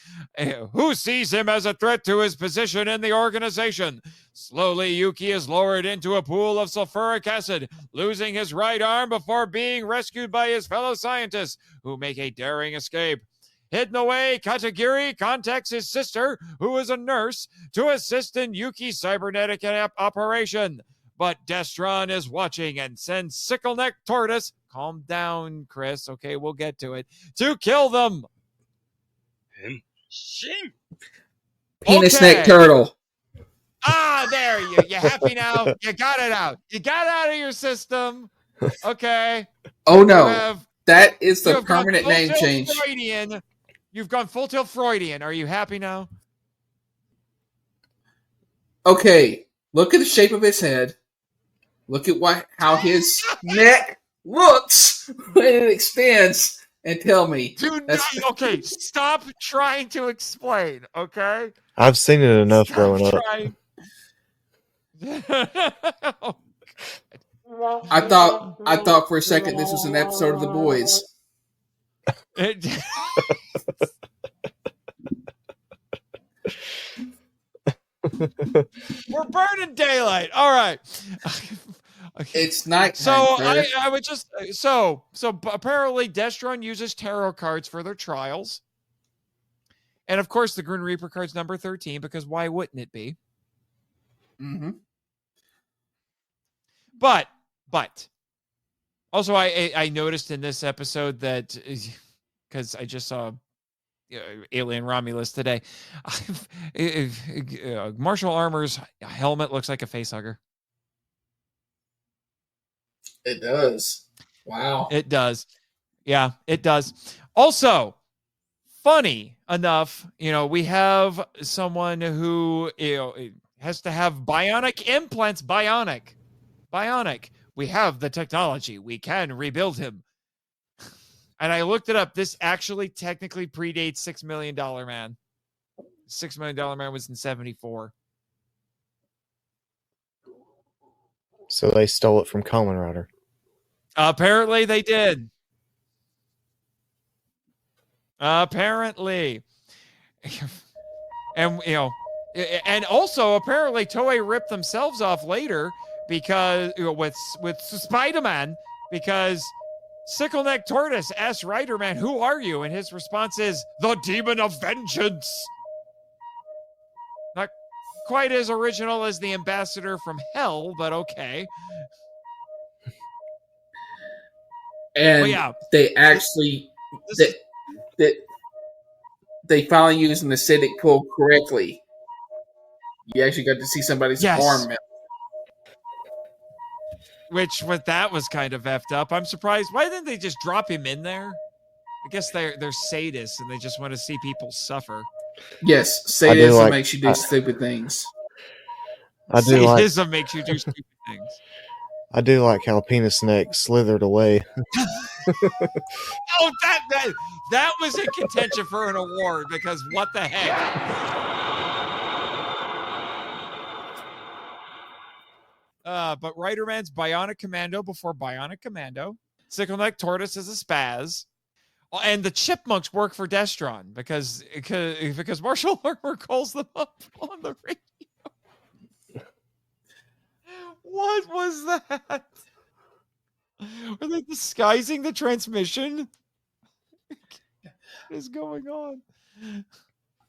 Who sees him as a threat to his position in the organization? Slowly, Yuki is lowered into a pool of sulfuric acid, losing his right arm before being rescued by his fellow scientists, who make a daring escape. Hidden away, Katagiri contacts his sister, who is a nurse, to assist in Yuki's cybernetic operation. But Destron is watching and sends Sickleneck Tortoise, calm down, Chris, okay, we'll get to it, to kill them. Shin. Penis snake turtle. There you happy now? You got it out. You got it out of your system. Okay. Oh no. That is the permanent name change. Freudian. You've gone full tilt Freudian. Are you happy now? Okay. Look at the shape of his head. Look at how his neck looks when it expands. And tell me. Okay, stop trying to explain, okay? I've seen it enough growing up. I thought for a second this was an episode of The Boys. daylight. All right. It's nighttime. So sir. I would just so apparently Destron uses tarot cards for their trials. And of course the Grim Reaper card's number 13, because why wouldn't it be? Mm-hmm. But also I noticed in this episode that, because I just saw Alien Romulus today, Martial Armor's helmet looks like a facehugger. It does. Wow. It does. Yeah, it does. Also, funny enough, we have someone who has to have bionic implants. Bionic. We have the technology. We can rebuild him. And I looked it up. This actually technically predates $6 Million Man. $6 Million Man was in 1974. So they stole it from Kamen Rider. Apparently they did. Apparently. And, and also apparently Toei ripped themselves off later because, with Spider-Man, because Sickleneck Tortoise asks Riderman, "Who are you?" And his response is, "The Demon of Vengeance." Not quite as original as the Ambassador from Hell, but okay. And yeah, they actually they finally used an acidic pool correctly. You actually got to see somebody's arm melt. That was kind of effed up. I'm surprised. Why didn't they just drop him in there? I guess they're sadists and they just want to see people suffer. Yes, sadism makes you do stupid things. Sadism makes you do stupid things. I do like how Penis Neck slithered away. Oh, that was in contention for an award, because what the heck? But Riderman's Bionic Commando before Bionic Commando. Sickleneck Tortoise is a spaz. And the Chipmunks work for Destron because Martial Armor calls them up on the radio. What was that? Are they disguising the transmission? What is going on?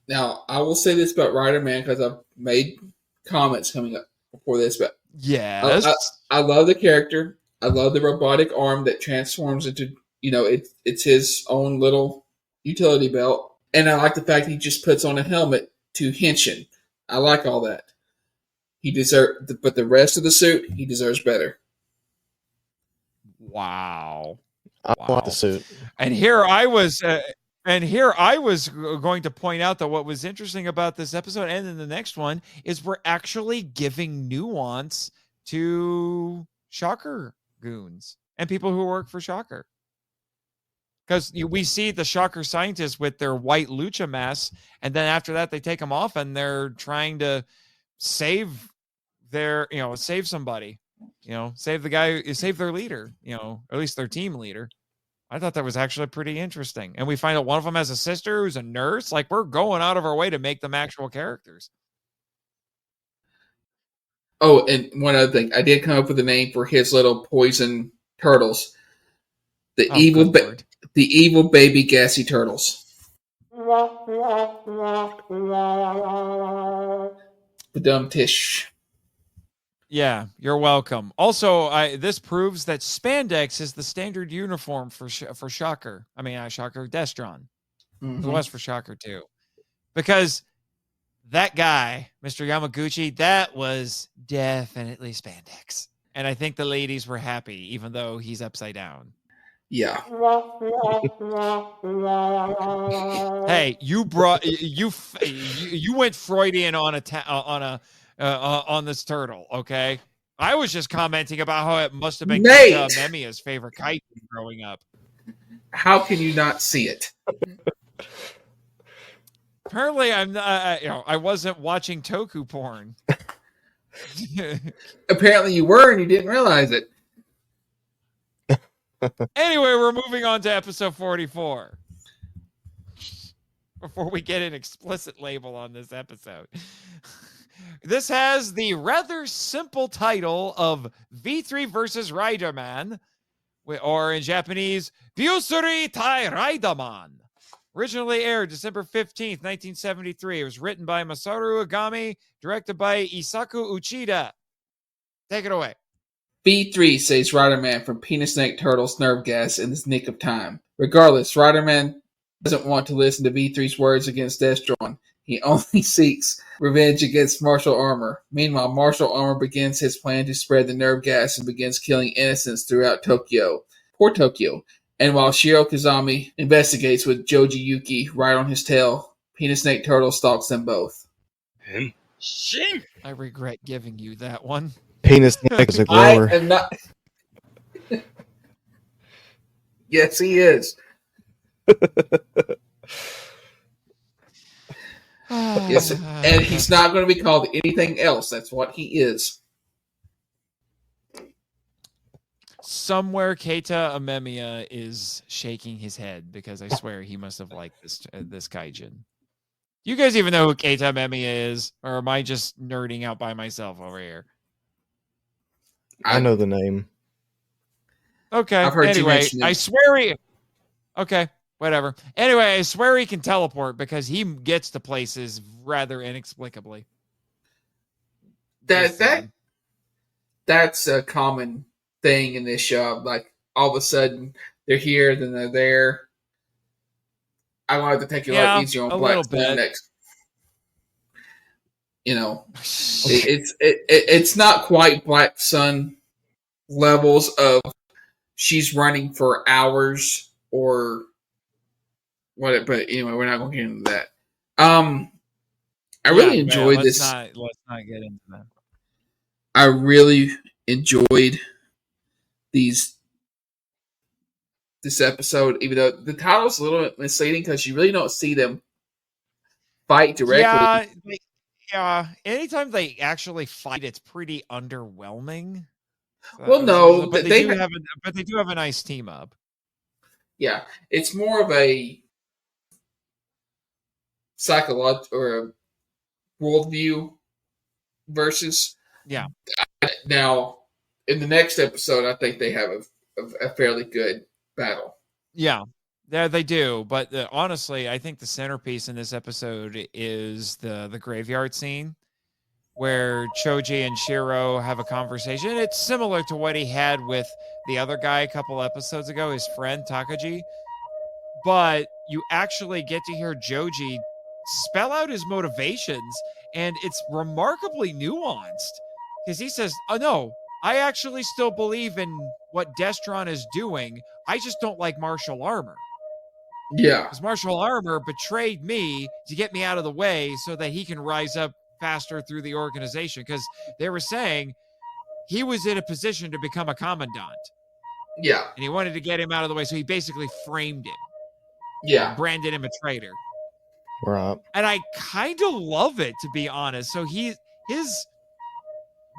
Now, I will say this about Riderman because I've made comments coming up before this, but yes, I love the character. I love the robotic arm that transforms into, it's his own little utility belt. And I like the fact he just puts on a helmet to Henshin. I like all that. But the rest of the suit, he deserves better. Wow. I like the suit. And here I was going to point out that what was interesting about this episode and in the next one is we're actually giving nuance to Shocker goons and people who work for Shocker. Because we see the Shocker scientists with their white lucha masks, and then after that they take them off and they're trying to save save somebody, save the guy, save their leader, or at least their team leader. I thought that was actually pretty interesting. And we find out one of them has a sister who's a nurse. Like, we're going out of our way to make them actual characters. Oh, and one other thing. I did come up with a name for his little poison turtles. The evil baby gassy turtles. Badum-tish. Yeah, you're welcome. Also, this proves that spandex is the standard uniform for Shocker. I mean, Shocker Destron. Mm-hmm. It was for Shocker too, because that guy, Mr. Yamaguchi, that was definitely spandex, and I think the ladies were happy, even though he's upside down. Yeah. Hey, you went Freudian on this turtle, okay? I was just commenting about how it must have been Memiya's favorite kaijin growing up. How can you not see it? Apparently, I'm not. I wasn't watching toku porn. Apparently, you were, and you didn't realize it. Anyway, we're moving on to episode 44. Before we get an explicit label on this episode. This has the rather simple title of V3 versus Riderman, or in Japanese, Byusuri Tai Riderman. Originally aired December 15th, 1973. It was written by Masaru Agami, directed by Isaku Uchida. Take it away. V3 saves Riderman from Penis Snake Turtle's nerve gas in his nick of time. Regardless, Riderman doesn't want to listen to V3's words against Destron. He only seeks revenge against Martial Armor. Meanwhile, Martial Armor begins his plan to spread the nerve gas and begins killing innocents throughout Tokyo. Poor Tokyo. And while Shiro Kazami investigates with Joji Yuki right on his tail, Penis Snake Turtle stalks them both. Shin! I regret giving you that one. Penis Snake is a I grower. am not... Yes, he is. Yes, and he's not going to be called anything else. That's what he is. Somewhere Keita Amemiya is shaking his head because I swear he must have liked this kaijin. You guys even know who Keita Amemiya is, or am I just nerding out by myself over here? I know the name. Okay. I've heard you anyway, mention it. I swear he. Okay, whatever. Anyway, I swear he can teleport because he gets to places rather inexplicably. That's a common thing in this show. Like, all of a sudden, they're here, then they're there. I wanted to take it easier on Black Sun next. You know, it's not quite Black Sun levels of she's running for hours or what. But anyway, we're not going to get into that. I really enjoyed this. Let's not get into that. I really enjoyed this episode, even though the title's a little misleading because you really don't see them fight directly. Yeah. Anytime they actually fight, it's pretty underwhelming. Well, no, but they do have a nice team up. Yeah, it's more of a psychological or a worldview versus. Yeah. Now, in the next episode, I think they have a fairly good battle. Yeah, they do. But honestly, I think the centerpiece in this episode is the graveyard scene where Choji and Shiro have a conversation. It's similar to what he had with the other guy a couple episodes ago, his friend Takaji. But you actually get to hear Joji spell out his motivations, and it's remarkably nuanced. Because he says, oh, no, I actually still believe in what Destron is doing. I just don't like martial armor. Yeah. Because martial armor betrayed me to get me out of the way so that he can rise up faster through the organization. Because they were saying he was in a position to become a commandant. Yeah. And he wanted to get him out of the way. So he basically framed him. Yeah. Branded him a traitor. Right. And I kind of love it, to be honest. So his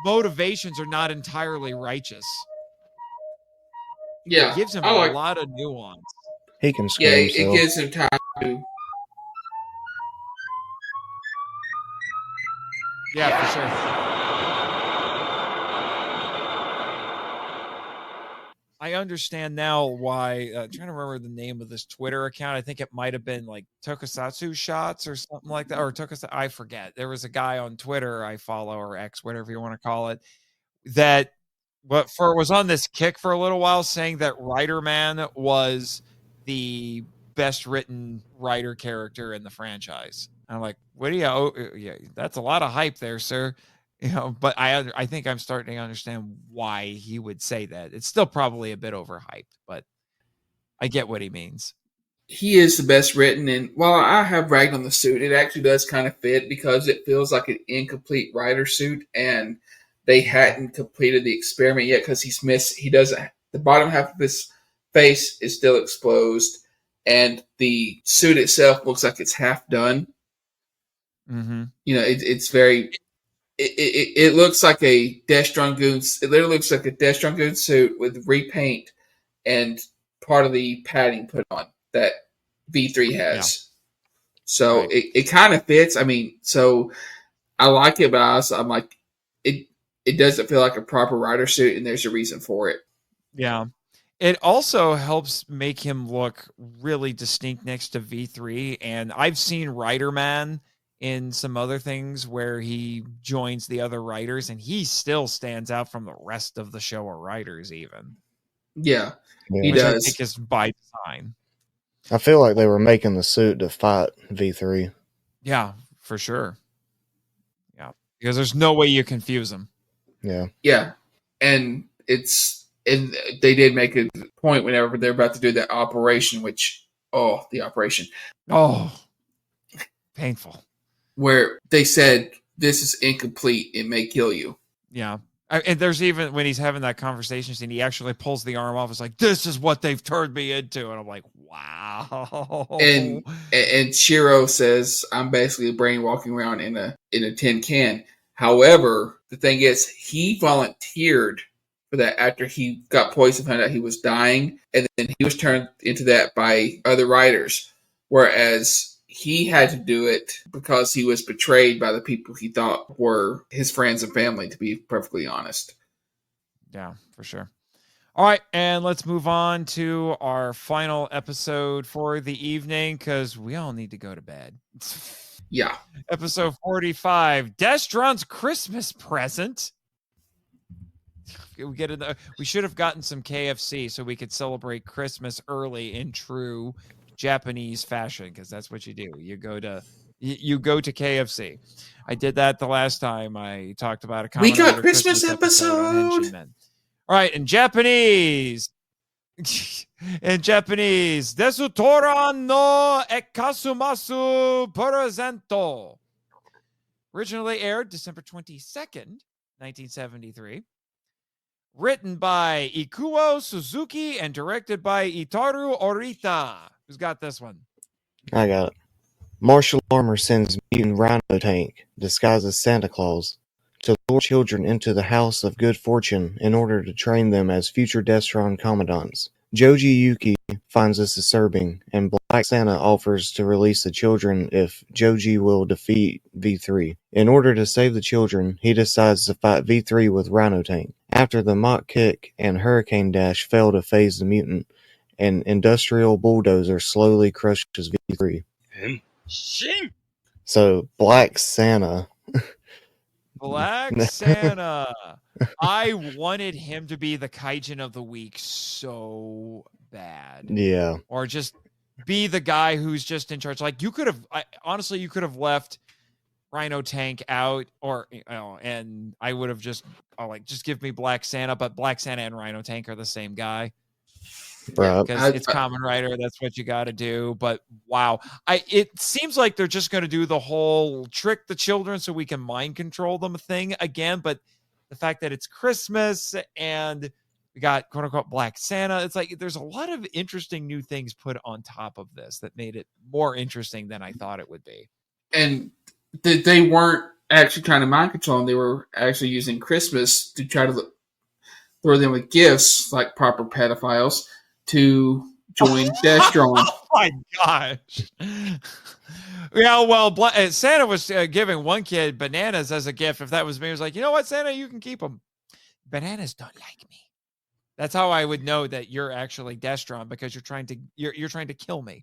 motivations are not entirely righteous. Yeah. It gives him a lot of nuance. He can scream himself. It gives him time to. Yeah, for sure. I understand now why. Trying to remember the name of this Twitter account. I think it might have been like Tokusatsu Shots or something like that, or Tokusatsu. I forget. There was a guy on Twitter I follow, or X, whatever you want to call it, that was on this kick for a little while, saying that Riderman was the best written Rider character in the franchise. And I'm like, what do you? Yeah, that's a lot of hype there, sir. You know, but I think I'm starting to understand why he would say that. It's still probably a bit overhyped, but I get what he means. He is the best written, and while I have ragged on the suit, it actually does kind of fit because it feels like an incomplete Rider suit, and they hadn't completed the experiment yet because he doesn't. The bottom half of his face is still exposed, and the suit itself looks like it's half done. Mm-hmm. You know, it's very. It looks like a Destron Goons. It literally looks like a Destron Goons suit with repaint and part of the padding put on that V3 has. Yeah. So right. It kind of fits. I mean, so I like it, but I'm like, it doesn't feel like a proper rider suit, and there's a reason for it. Yeah. It also helps make him look really distinct next to V3. And I've seen Riderman in some other things where he joins the other riders, and he still stands out from the rest of the show of riders, even. Yeah, he Which does. I think is by design. I feel like they were making the suit to fight V3. Yeah, for sure. Yeah, because there's no way you confuse them. Yeah. Yeah, and they did make a point whenever they're about to do that operation, the operation. Oh, painful. Where they said, this is incomplete, it may kill you. Yeah. And there's even when he's having that conversation scene, he actually pulls the arm off. It's like, this is what they've turned me into. And I'm like, wow. And Shiro says, I'm basically a brain walking around in a tin can. However, the thing is, he volunteered for that after he got poisoned, found out he was dying, and then he was turned into that by other writers. Whereas he had to do it because he was betrayed by the people he thought were his friends and family, to be perfectly honest. Yeah, for sure. All right, and let's move on to our final episode for the evening, because we all need to go to bed. Yeah. Episode 45, Destron's Christmas present. We should have gotten some KFC so we could celebrate Christmas early in true Japanese fashion, because that's what you do. You go to KFC. I did that the last time I talked about a Kamen We got Rider Christmas on episode. Henshin Men. All right, in Japanese. Desu toran no ekasumasu presento. Originally aired December 22nd, 1973. Written by Ikuo Suzuki and directed by Itaru Orita. Who's got this one? I got it. Martial Armor sends mutant Rhino Tank, disguised as Santa Claus, to lure children into the House of Good Fortune in order to train them as future Destron commandants. Joji Yuki finds this disturbing, and Black Santa offers to release the children if Joji will defeat V3. In order to save the children, he decides to fight V3 with Rhino Tank. After the Mach Kick and Hurricane Dash fail to phase the mutant, an industrial bulldozer slowly crushes V3. Shin! So, Black Santa. Black Santa. I wanted him to be the kaijin of the week so bad. Yeah. Or just be the guy who's just in charge. Like, you could have left Rhino Tank out, or and I would have just give me Black Santa, but Black Santa and Rhino Tank are the same guy. Right. Because it's Kamen Rider, that's what you got to do. But wow, it seems like they're just going to do the whole trick the children so we can mind control them thing again. But the fact that it's Christmas and we got quote unquote Black Santa, it's like there's a lot of interesting new things put on top of this that made it more interesting than I thought it would be. And they weren't actually trying to mind control them. They were actually using Christmas to try to throw them with gifts like proper pedophiles to join Destron. Oh my gosh. Yeah, well, Santa was giving one kid bananas as a gift. If that was me, he was like, you know what, Santa, you can keep them. Bananas don't like me. That's how I would know that you're actually Destron, because you're trying to kill me.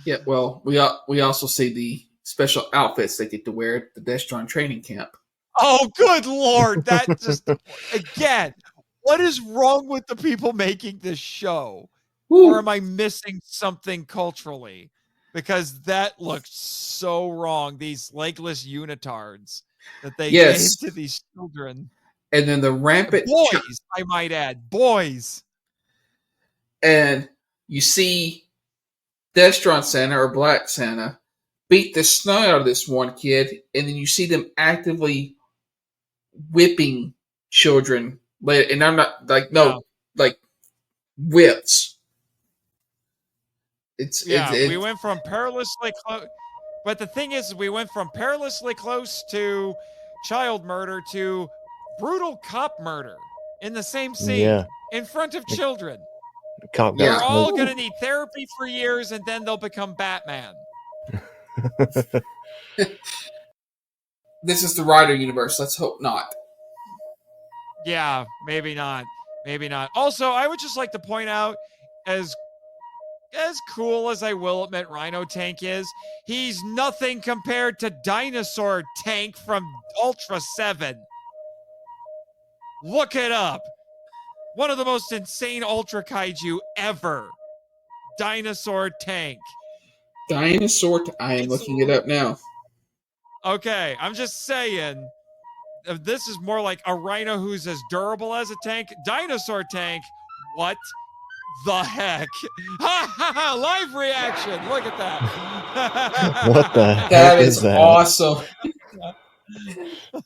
Yeah, well, we also see the special outfits they get to wear at the Destron training camp. Oh, good Lord. That just, again, what is wrong with the people making this show? Woo. Or am I missing something culturally? Because that looks so wrong. These legless unitards that they gave to these children. And then the rampant boys, I might add, boys. And you see Destron Santa or Black Santa beat the snow out of this one kid, and then you see them actively whipping children. And I'm not like whips. We went from perilously close, but the thing is, we went from perilously close to child murder to brutal cop murder in the same scene in front of children. They're all going to need therapy for years, and then they'll become Batman. This is the Rider universe. Let's hope not. Yeah, maybe not. Maybe not. Also, I would just like to point out, as cool as I will admit Rhino Tank is, he's nothing compared to Dinosaur Tank from Ultra 7. Look it up. One of the most insane Ultra Kaiju ever. Dinosaur Tank. I am looking it up now. Okay, I'm just saying, this is more like a Rhino who's as durable as a tank. Dinosaur Tank, what the heck? Live reaction. Look at that. What the heck That is is that? awesome.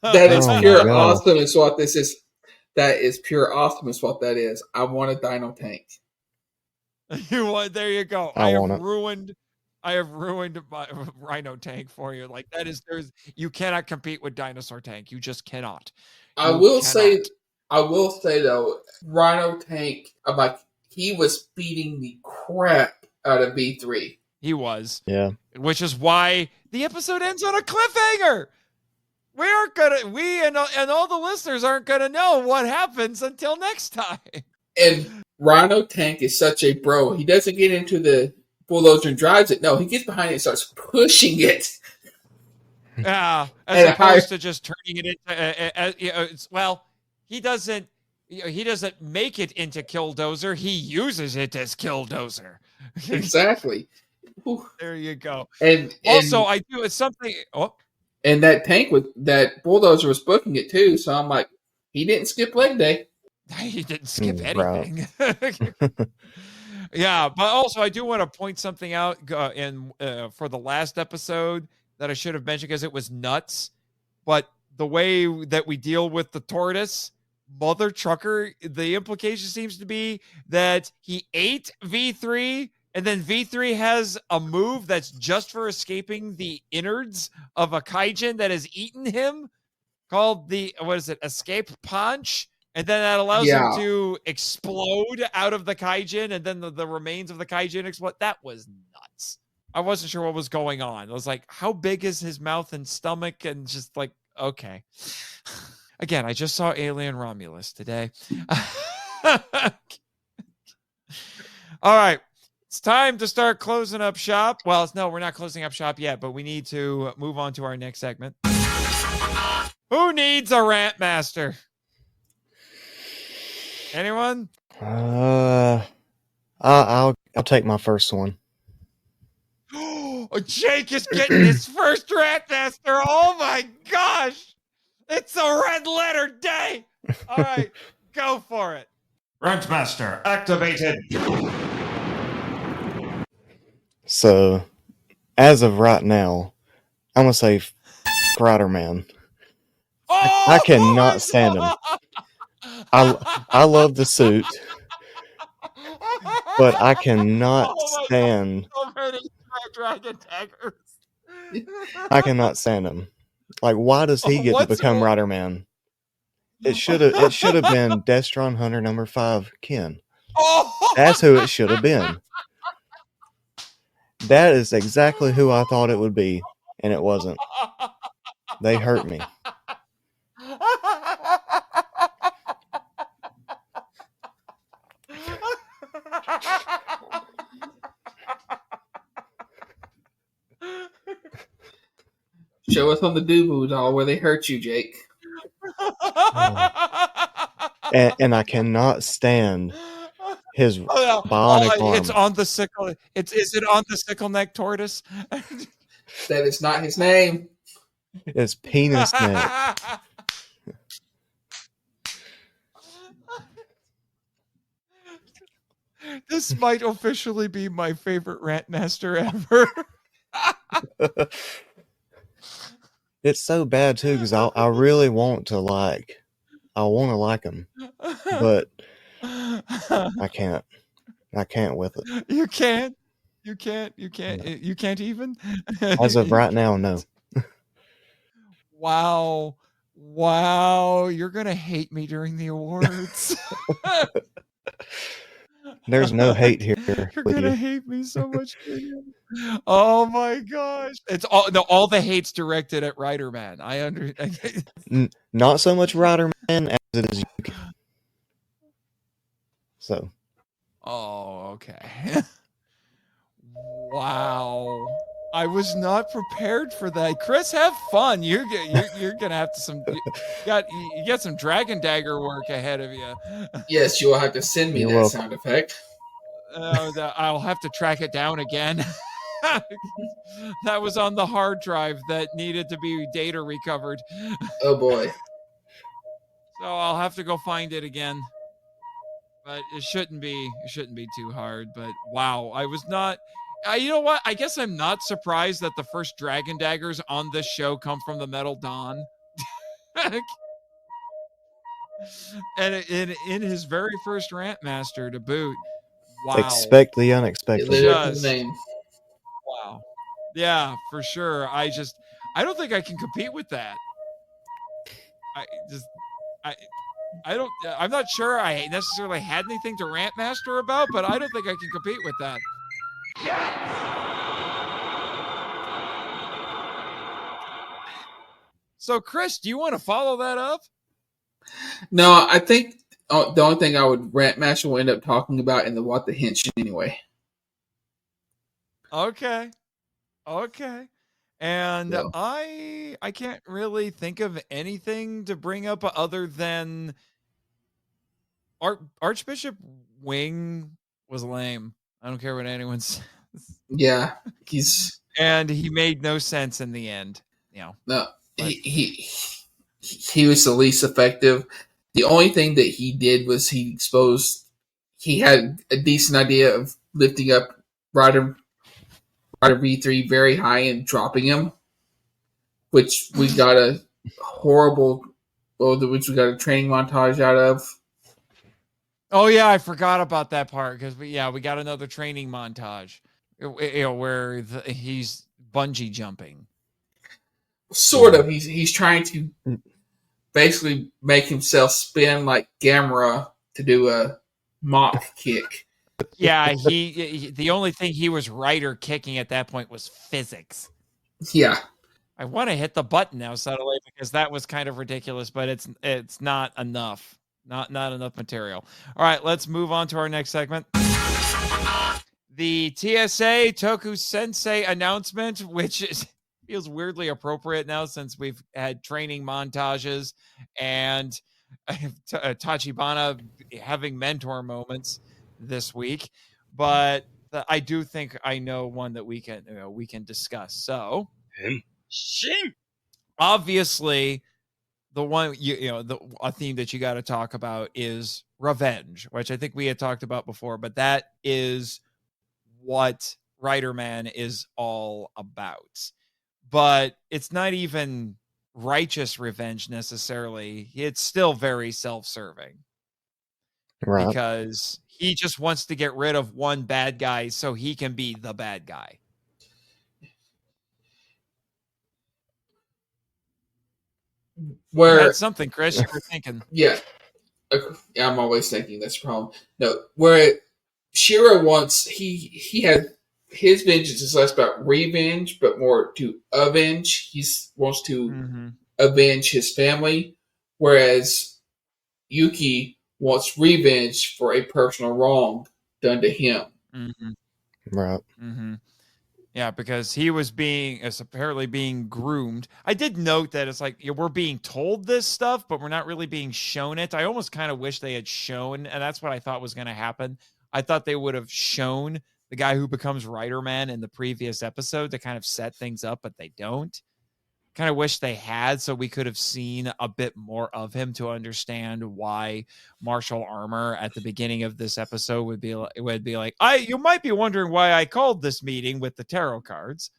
That is Oh my pure God. awesome. Is what this is. That is pure awesome. Is what that is. I want a Dino Tank. There you go. I have want it. ruined my Rhino Tank for you. Like you cannot compete with Dinosaur Tank. You just cannot. I will say though, Rhino Tank. I'm like, he was beating the crap out of V3. He was. Yeah. Which is why the episode ends on a cliffhanger. We and all the listeners aren't gonna know what happens until next time. And Rhino Tank is such a bro. He doesn't get into the bulldozer and drives it. No, he gets behind it and starts pushing it. Yeah, as opposed to just turning it into. He doesn't. He doesn't make it into Killdozer. He uses it as Killdozer. Exactly. There you go. And also, I do. It's something. Oh. And that tank that bulldozer was booking it too. So I'm like, he didn't skip leg day. He didn't skip anything. Yeah, but also I do want to point something out for the last episode that I should have mentioned because it was nuts. But the way that we deal with the tortoise, Mother Trucker, the implication seems to be that he ate V3, and then V3 has a move that's just for escaping the innards of a kaijin that has eaten him, called Escape Punch. And then that allows him to explode out of the kaijin, and then the remains of the kaijin explode. That was nuts. I wasn't sure what was going on. I was like, how big is his mouth and stomach? And just like, okay. Again, I just saw Alien Romulus today. All right. It's time to start closing up shop. Well, no, we're not closing up shop yet, but we need to move on to our next segment. Who needs a rantmaster? Anyone? I'll take my first one. Jake is getting his first rantmaster. Oh my gosh! It's a red letter day. All right, go for it. Rantmaster activated. So, as of right now, I'm gonna say Riderman. Oh, I cannot stand him. I love the suit, but I cannot stand. So many dragon daggers. I cannot stand him. Like, why does he get to become Riderman? It should have been Destron Hunter number 5, Ken. That's who it should have been. That is exactly who I thought it would be, and it wasn't. They hurt me. Show us on the Doo-Boo doll where they hurt you, Jake. And I cannot stand his bionic arm. It's on the sickle. Is it on the sickle neck tortoise? That is not his name. It's penis neck. This might officially be my favorite rantmaster ever. It's so bad too because I really want to like him, but I can't. I can't with it. You can't. You can't even. As of right now, no. Wow, you're gonna hate me during the awards. There's no hate here You're with gonna you. hate me so much. Oh my gosh! It's all the hate's directed at Riderman. I understand. Not so much Rider Man as it is Yuki. So Oh, okay. Wow. I was not prepared for that. Chris, have fun. You're gonna have to you got some Dragon Dagger work ahead of you. Yes, you will have to send me you're that welcome. sound effect. I'll have to track it down again. That was on the hard drive that needed to be data recovered. Oh boy. So I'll have to go find it again. But it shouldn't be too hard. But wow, I was not. You know what? I guess I'm not surprised that the first Dragon Daggers on this show come from the Metal Dawn. And in his very first Rantmaster to boot. Wow. Expect the It unexpected. lived up to the Just name. wow. Yeah, for sure. I don't think I can compete with that. I'm not sure I necessarily had anything to Rantmaster about, but I don't think I can compete with that. So, Chris, do you want to follow that up? No, I think the only thing I would Rantmaster will end up talking about in the What the Henshin anyway. Okay. And So. I can't really think of anything to bring up other than Archbishop Wing was lame. I don't care what anyone says. Yeah, and he made no sense in the end. No, he was the least effective. The only thing that he did was he had a decent idea of lifting up Rider V3 very high and dropping him, which we got a which we got a training montage out of. Oh yeah, I forgot about that part because we got another training montage, where he's bungee jumping. Sort of. He's trying to basically make himself spin like Gamera to do a mock kick. Yeah, he the only thing he was rider kicking at that point was physics. Yeah. I want to hit the button now subtly because that was kind of ridiculous, but it's not enough. Not enough material. All right, let's move on to our next segment. The TSA Toku Sensei announcement, which feels weirdly appropriate now since we've had training montages and Tachibana having mentor moments this week. But I do think I know one that we can discuss. So, obviously, the one a theme that you got to talk about is revenge, which I think we had talked about before, but that is what Riderman is all about. But it's not even righteous revenge necessarily. It's still very self-serving. Right. Because he just wants to get rid of one bad guy so he can be the bad guy. That's something, Chris, you were thinking. Yeah, I'm always thinking that's a problem. No, where Shiro wants, he had his vengeance is less about revenge, but more to avenge. He wants to avenge his family, whereas Yuki wants revenge for a personal wrong done to him. Right. Yeah, because he was apparently being groomed. I did note that it's like we're being told this stuff, but we're not really being shown it. I almost kind of wish they had shown, and that's what I thought was going to happen. I thought they would have shown the guy who becomes Riderman in the previous episode to kind of set things up, but they don't. Kind of wish they had, so we could have seen a bit more of him to understand why martial armor at the beginning of this episode would be like, you might be wondering why I called this meeting with the tarot cards.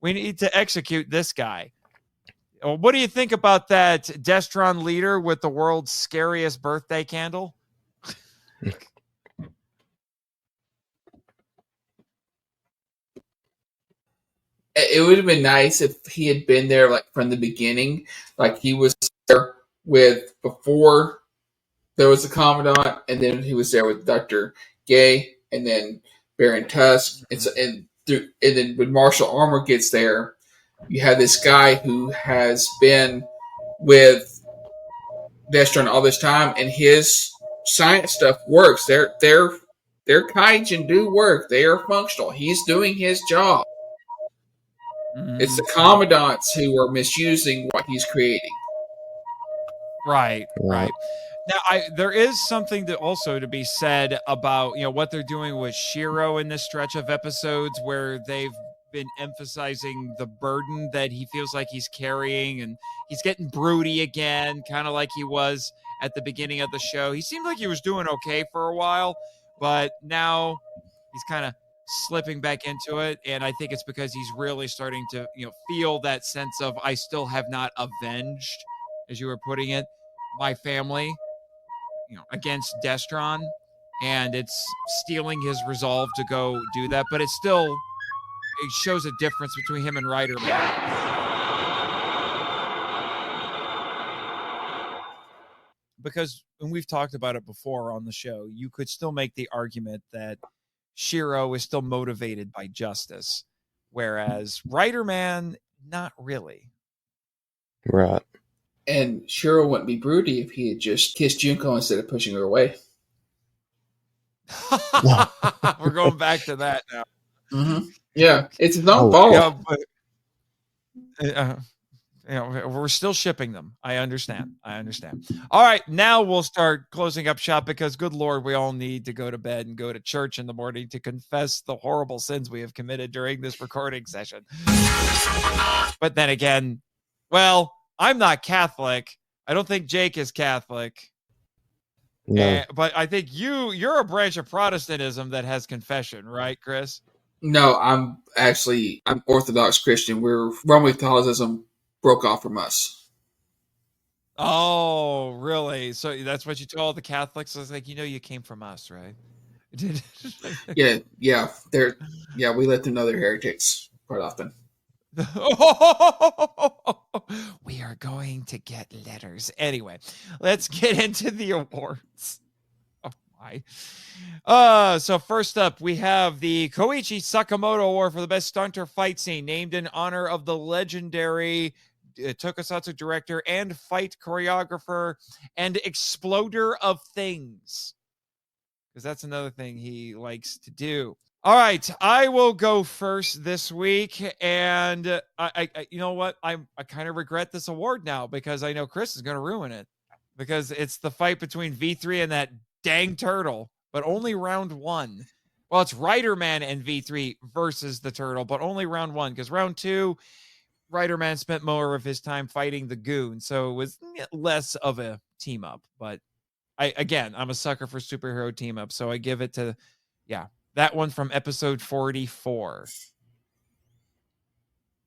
We need to execute this guy. What do you think about that Destron leader with the world's scariest birthday candle? It would have been nice if he had been there like from the beginning, like he was there before there was the Commandant, and then he was there with Dr. Gay, and then Baron Tusk. And then when Martial Armor gets there, you have this guy who has been with Destron all this time, and his science stuff works. Their kaijin do work. They are functional. He's doing his job. It's the Commandants who are misusing what he's creating. Right. Now, there is something that also to be said about what they're doing with Shiro in this stretch of episodes, where they've been emphasizing the burden that he feels like he's carrying, and he's getting broody again, kind of like he was at the beginning of the show. He seemed like he was doing okay for a while, but now he's kind of slipping back into it, and I think it's because he's really starting to feel that sense of, I still have not avenged, as you were putting it, my family against Destron, and it's stealing his resolve to go do that, but it shows a difference between him and Riderman. Because, and we've talked about it before on the show, you could still make the argument that Shiro is still motivated by justice, whereas Riderman, not really. Right. And Shiro wouldn't be broody if he had just kissed Junko instead of pushing her away. We're going back to that now. Mm-hmm. Yeah, it's his own fault. Yeah, but, we're still shipping them. I understand. All right, now we'll start closing up shop, because, good Lord, we all need to go to bed and go to church in the morning to confess the horrible sins we have committed during this recording session. But then again, well, I'm not Catholic. I don't think Jake is Catholic. No. But I think you're a branch of Protestantism that has confession, right, Chris? No, I'm Orthodox Christian. Roman Catholicism broke off from us. Oh, really? So that's what you told the Catholics? I was like, you came from us, right? Yeah. We let them know they're heretics quite often. We are going to get letters. Anyway, let's get into the awards. Oh my. So first up, we have the Koichi Sakamoto Award for the best stunt or fight scene, named in honor of the legendary tokusatsu director and fight choreographer and exploder of things, because that's another thing he likes to do. All right, I will go first this week, and I you know what? I kind of regret this award now, because I know Chris is going to ruin it, because it's the fight between V3 and that dang turtle, but only round one. Well, it's Riderman and V3 versus the turtle, but only round one, because round two, Riderman spent more of his time fighting the goon, so it was less of a team up. But I'm a sucker for superhero team up, so I give it to, that one from episode 44.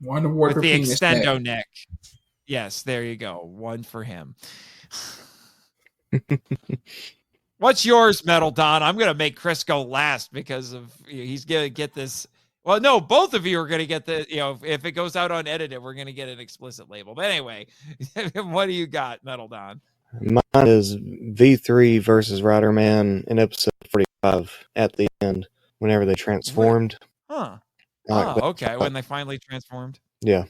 One award with for the extendo neck. Yes, there you go. One for him. What's yours, Metal Don? I'm going to make Chris go last, because he's going to get this. Well, no, both of you are going to get the, if it goes out unedited, we're going to get an explicit label. But anyway, what do you got, Metal Don? Mine is V3 versus Riderman in episode 45 at the end, whenever they transformed. Huh. Okay. When they finally transformed. Yeah.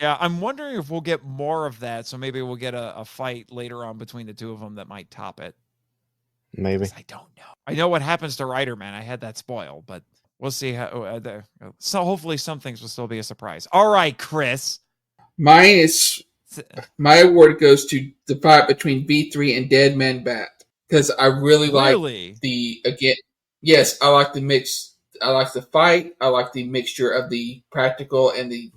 Yeah, I'm wondering if we'll get more of that. So maybe we'll get a fight later on between the two of them that might top it. Maybe. I don't know. I know what happens to Riderman. I had that spoiled, but we'll see how. So hopefully some things will still be a surprise. All right, Chris. My award goes to the fight between V3 and Dead Man Bat, because I really like Yes, I like the mix. I like the fight. I like the mixture of the practical and the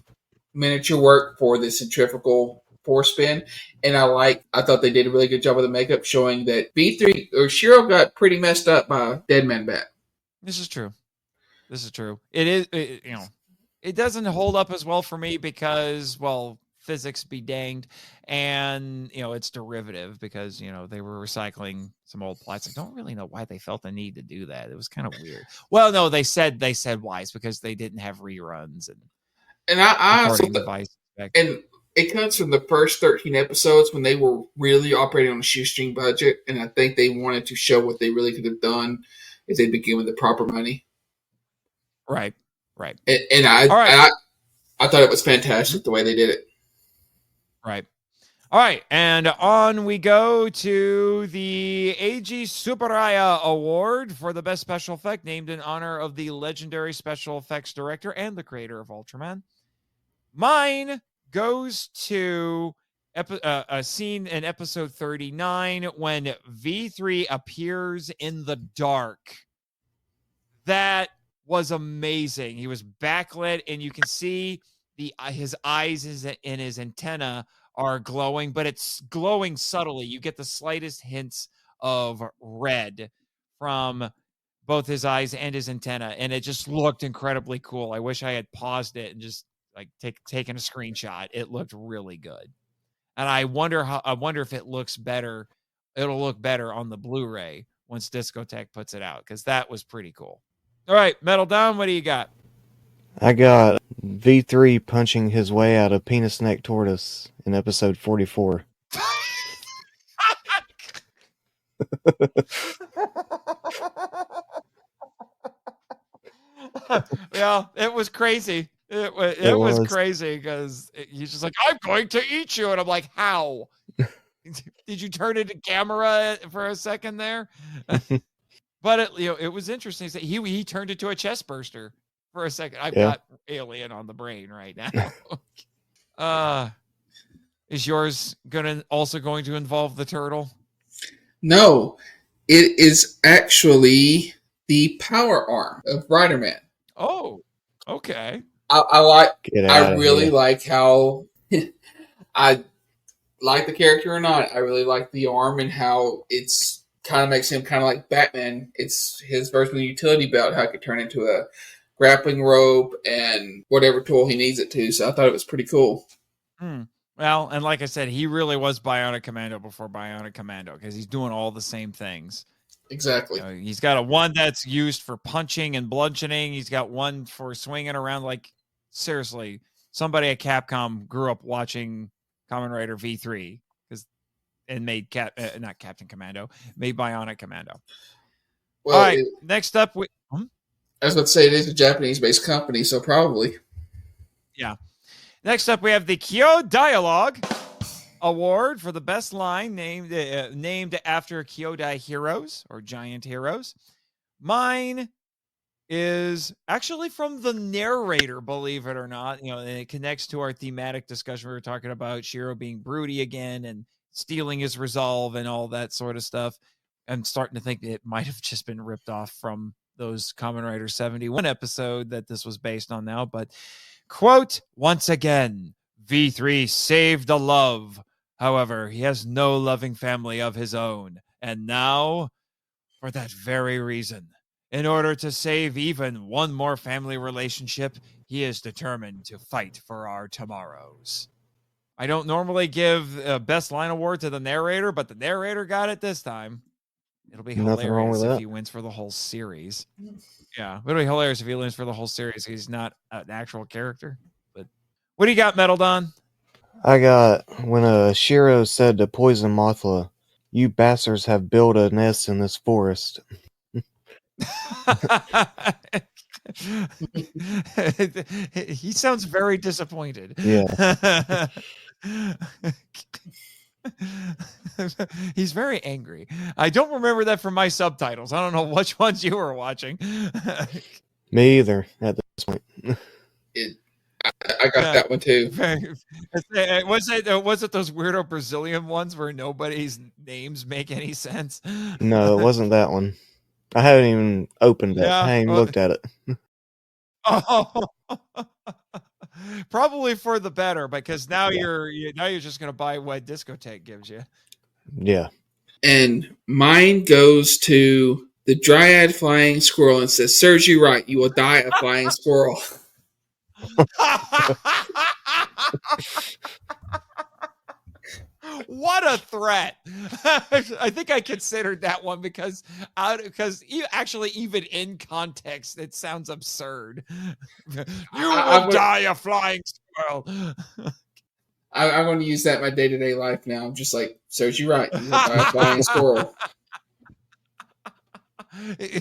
miniature work for the centrifugal force spin. And I thought they did a really good job with the makeup, showing that V3 or Shiro got pretty messed up by Dead Man Bat. This is true. It is, it doesn't hold up as well for me because, well, physics be danged, and it's derivative, because they were recycling some old plots. I don't really know why they felt the need to do that. It was kind of weird. Well, no, they said why. It's because they didn't have reruns, and I also it comes from the first 13 episodes when they were really operating on a shoestring budget, and I think they wanted to show what they really could have done if they'd been given the proper money. Right. And All right. I thought it was fantastic the way they did it. Right. All right, and on we go to the AG Superaya Award for the Best Special Effect, named in honor of the legendary special effects director and the creator of Ultraman. Mine goes to a scene in episode 39 when V3 appears in the dark. That was amazing. He was backlit, and you can see his eyes and his antenna are glowing, but it's glowing subtly. You get the slightest hints of red from both his eyes and his antenna, and it just looked incredibly cool. I wish I had paused it and just like taken a screenshot. It looked really good, and I wonder if it looks better. It'll look better on the Blu-ray once Discotech puts it out, because that was pretty cool. All right, Metal Down, what do you got? I got V3 punching his way out of Penis Neck Tortoise in episode 44. Yeah, it was crazy. It was crazy because he's just like, I'm going to eat you. And I'm like, how? Did you turn into camera for a second there? But it was interesting. He turned into a chest burster for a second. I've got Alien on the brain right now. Is yours also going to involve the turtle? No, it is actually the power arm of Riderman. Oh, okay. I really like how I like the character or not. I really like the arm and how it's kind of makes him kind of like Batman. It's his version of the utility belt, how it could turn into a grappling rope and whatever tool he needs it to. So I thought it was pretty cool. Well, and like I said, he really was Bionic Commando before Bionic Commando, because he's doing all the same things. Exactly. He's got one that's used for punching and bludgeoning. He's got one for swinging around. Like, seriously, somebody at Capcom grew up watching Kamen Rider V3 and made not Captain Commando, made Bionic Commando. Well, all right, next up, I was about to say it is a Japanese-based company, so probably. Yeah. Next up, we have the Kyo Dialogue Award for the best line, named after Kyodai heroes or giant heroes. Mine is actually from the narrator, believe it or not. And it connects to our thematic discussion. We were talking about Shiro being broody again and stealing his resolve and all that sort of stuff. I'm starting to think it might have just been ripped off from those Kamen Rider 71 episode that this was based on now. But, quote, once again, V3 saved a love. However, he has no loving family of his own. And now, for that very reason, in order to save even one more family relationship, he is determined to fight for our tomorrows. I don't normally give a best line award to the narrator, but the narrator got it this time. It'll be hilarious if he wins for the whole series. Yeah, it'll be hilarious if he wins for the whole series. He's not an actual character. But what do you got, Metal Don? I got when Shiro said to Poison Mothra, "You bastards have built a nest in this forest." He sounds very disappointed. Yeah. He's very angry. I don't remember that from my subtitles. I don't know which ones you were watching. Me either at this point. I got that one too. Was it those weirdo Brazilian ones where nobody's names make any sense? No, it wasn't that one. I haven't even opened it. I haven't even looked at it. Oh, probably for the better, because now you're just gonna buy what Discotech gives you. Yeah. And mine goes to the Dryad Flying Squirrel and says, "Serves you right. You will die a flying squirrel." What a threat. I think I considered that one because actually even in context it sounds absurd. You will die a flying squirrel. I'm going to use that in my day-to-day life now. I'm just like, Serge, you're right. You will die a flying squirrel.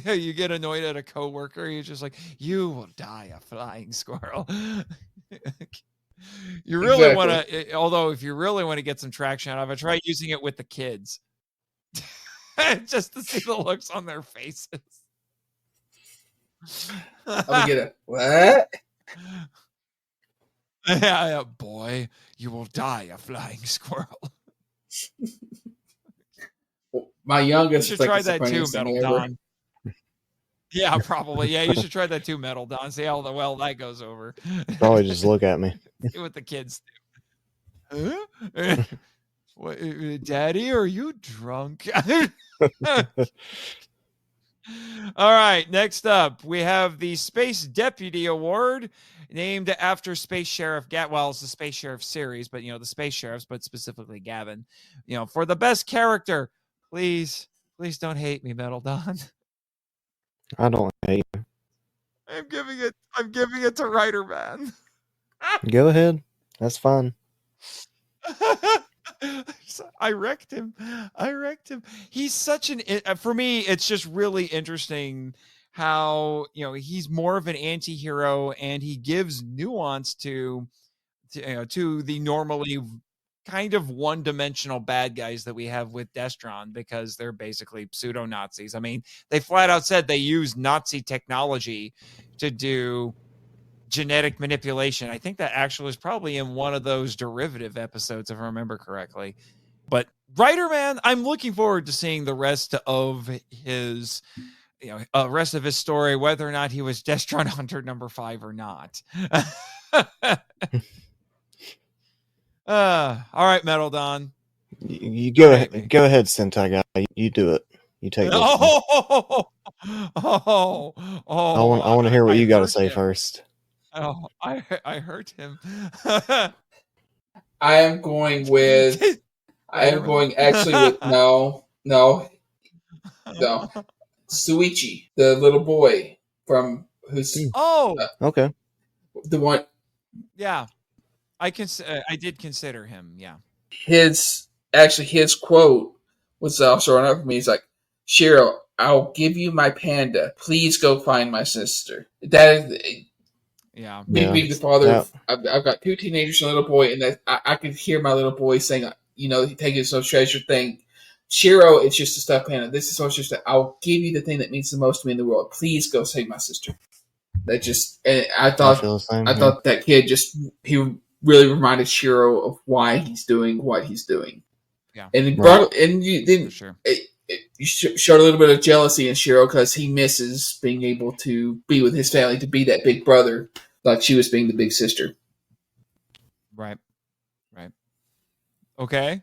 You get annoyed at a coworker. You're just like, you will die a flying squirrel. You really want to, although if you really want to get some traction out of it, try using it with the kids. Just to see the looks on their faces. I'm going to get a, what? Yeah, boy, you will die a flying squirrel. My youngest you should try that too, Metal Don. Yeah, probably. Yeah, you should try that too, Metal Don. See how well that goes over. Probably just look at me. See what the kids do. Huh? What, Daddy, are you drunk? All right, next up, we have the Space Deputy Award, named after Space Sheriff well, it's the Space Sheriff series, but the Space Sheriffs, but specifically Gavin. For the best character. Please don't hate me, Metal Don. I don't hate you. I'm giving it to Riderman. Go ahead. That's fine. I wrecked him. He's such for me, it's just really interesting how, he's more of an anti-hero and he gives nuance to the normally kind of one-dimensional bad guys that we have with Destron, because they're basically pseudo-Nazis. I mean, they flat out said they use Nazi technology to do genetic manipulation. I think that actually was probably in one of those derivative episodes, if I remember correctly. But Riderman, I'm looking forward to seeing the rest of his story, whether or not he was Destron Hunter number 5 or not. All right, Metal Don. You go ahead. Go ahead, Sentai Guy. You do it. You take this. I want to hear what you got to say first. Oh, I hurt him. I am going actually with no. Suichi, the little boy from who's okay. The one. Yeah. I did consider him, yeah. His quote was also run up for me. He's like, Shiro, I'll give you my panda. Please go find my sister. That is being the father. Yeah. I've got 2 teenagers and a little boy, and I could hear my little boy saying, take it so treasured thing. Shiro, it's just a stuffed panda. This is also just I'll give you the thing that means the most to me in the world. Please go save my sister. I thought that kid he really reminded Shiro of why he's doing what he's doing. Yeah. And you showed a little bit of jealousy in Shiro because he misses being able to be with his family, to be that big brother, like she was being the big sister. Right. Okay.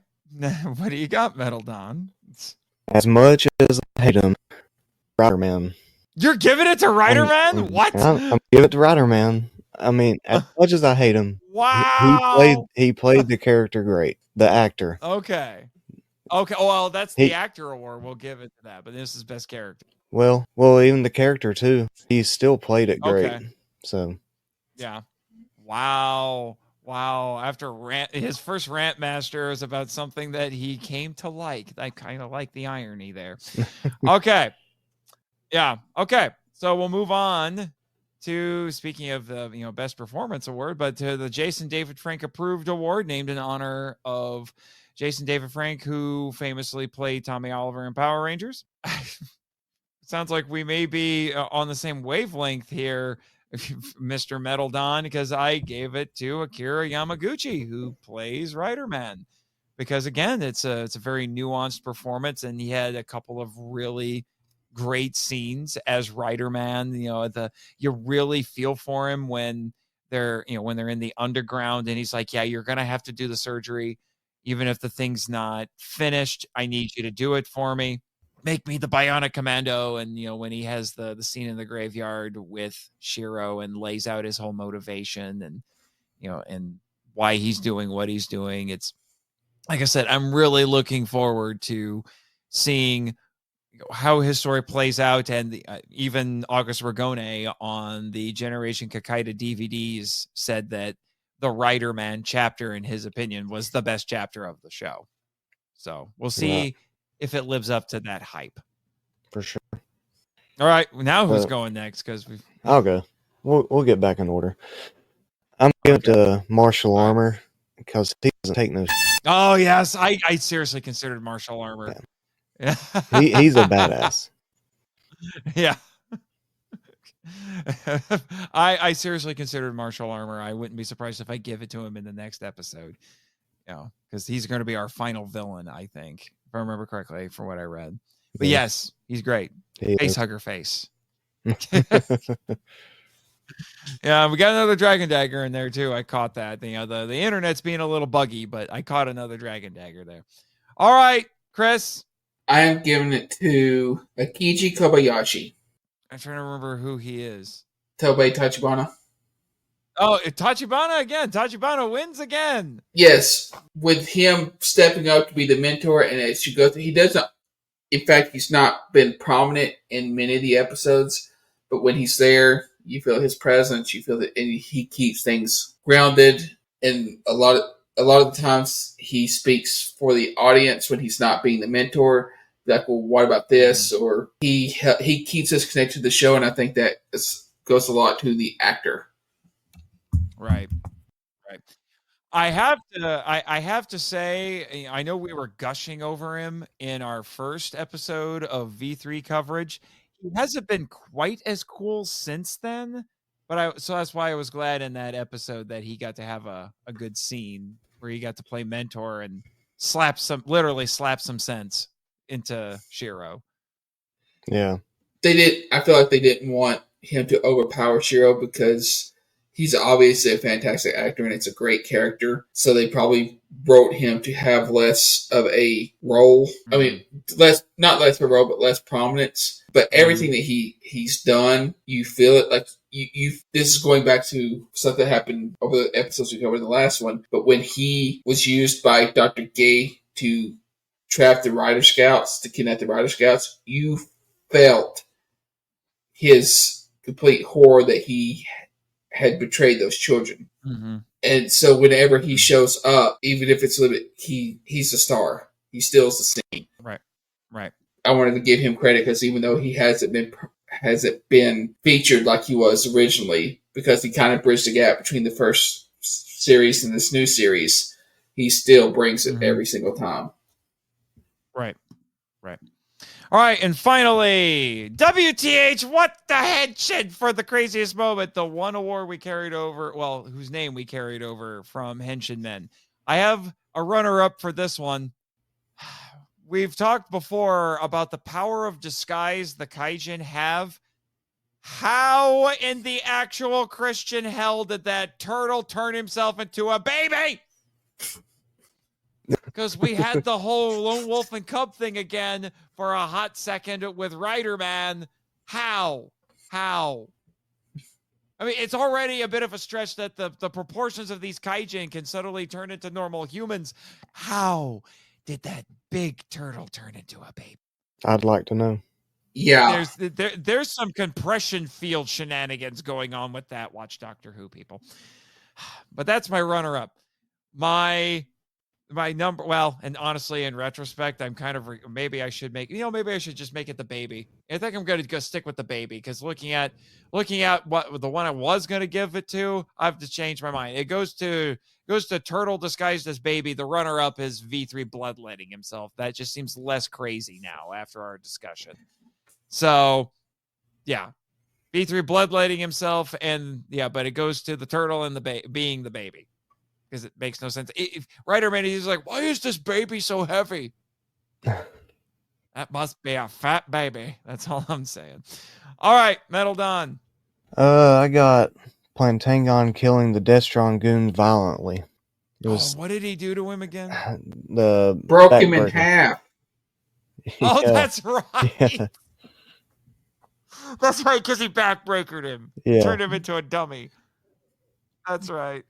What do you got, Metal Don? As much as I hate him, Riderman. You're giving it to Riderman? What? I'm giving it to Riderman. I mean, as much as I hate him, wow, he played the character great. The actor. Okay. Well, that's the actor award. We'll give it to that. But this is best character. Well, even the character too. He still played it great. Okay. So. Yeah. Wow. After his first Rantmaster is about something that he came to like. I kind of like the irony there. Okay. Yeah. Okay. So we'll move on to, speaking of the best performance award, but to the Jason David Frank approved award, named in honor of Jason David Frank, who famously played Tommy Oliver in Power Rangers. Sounds like we may be on the same wavelength here, Mr. Metal Don, because I gave it to Akira Yamaguchi, who plays Riderman, because again, it's a very nuanced performance, and he had a couple of really great scenes as Riderman. You really feel for him when they're in the underground, and he's like, yeah, you're gonna have to do the surgery, even if the thing's not finished. I need you to do it for me. Make me the Bionic Commando. And when he has the scene in the graveyard with Shiro and lays out his whole motivation and and why he's doing what he's doing. It's like I said, I'm really looking forward to seeing how his story plays out. And even August Ragone on the Generation Kakaida DVDs said that the Riderman chapter, in his opinion, was the best chapter of the show. So we'll see if it lives up to that hype. For sure. All right, now who's going next? Because I'll go. We'll get back in order. I'm going to Martial Armor because he doesn't take no. Oh yes, I seriously considered Martial Armor. Yeah. He's a badass. Yeah. I seriously considered Martial Armor. I wouldn't be surprised if I give it to him in the next episode. You know, because he's going to be our final villain, I think, if I remember correctly from what I read. But yes, he's great. Face hugger face. Yeah, we got another Dragon Dagger in there too. I caught that. You know, the internet's being a little buggy, but I caught another Dragon Dagger there. All right, Chris. I am giving it to Akiji Kobayashi. I'm trying to remember who he is. Tobei Tachibana. Oh, Tachibana again. Tachibana wins again. Yes, with him stepping up to be the mentor, and as you go through, he doesn't. In fact, he's not been prominent in many of the episodes, but when he's there, you feel his presence. You feel that, and he keeps things grounded. And a lot of the times, he speaks for the audience when he's not being the mentor. Like, well, what about this? Or he keeps us connected to the show, and I think that goes a lot to the actor. Right. I have to say, I know we were gushing over him in our first episode of V3 coverage. He hasn't been quite as cool since then, so that's why I was glad in that episode that he got to have a good scene where he got to play mentor and literally slap some sense into Shiro. Yeah. I feel like they didn't want him to overpower Shiro because he's obviously a fantastic actor and it's a great character. So they probably wrote him to have less of a role. I mean, not less of a role, but less prominence. But everything that he's done, you feel it. Like you. This is going back to something that happened over the episodes we covered in the last one. But when he was used by Dr. Guy to trap the Rider Scouts, to kidnap the Rider Scouts, you felt his complete horror that he had betrayed those children. Mm-hmm. And so whenever he shows up, even if it's a little bit, he's a star. He steals the scene. Right. I wanted to give him credit because even though he hasn't been featured like he was originally, because he kind of bridged the gap between the first series and this new series, he still brings it every single time. Right. All right, and finally, WTH, what the headship for the craziest moment, the one award we carried over, well, whose name we carried over from Henshin Men. I have a runner-up for this one. We've talked before about the power of disguise the kaijin have. How in the actual Christian hell did that turtle turn himself into a baby? Because we had the whole lone wolf and cub thing again for a hot second with Riderman. How? I mean, it's already a bit of a stretch that the proportions of these kaijin can suddenly turn into normal humans. How did that big turtle turn into a baby? I'd like to know. Yeah. There's some compression field shenanigans going on with that. Watch Doctor Who, people. But that's my runner-up. My number, well, and honestly, in retrospect, I'm kind of, maybe I should just make it the baby. I think I'm going to go stick with the baby because looking at what the one I was going to give it to, I have to change my mind. It goes to Turtle disguised as baby. The runner-up is V3 bloodletting himself. That just seems less crazy now after our discussion. So, yeah, V3 bloodletting himself, and yeah, but it goes to the turtle and being the baby. Because it makes no sense. Riderman, he's like, why is this baby so heavy? That must be a fat baby. That's all I'm saying. All right, Metal Don. I got Plantangon killing the Destron goons violently. What did he do to him again? Broke him in half. Oh, that's right. Yeah. That's right, because he backbreakered him. Yeah. Turned him into a dummy. That's right.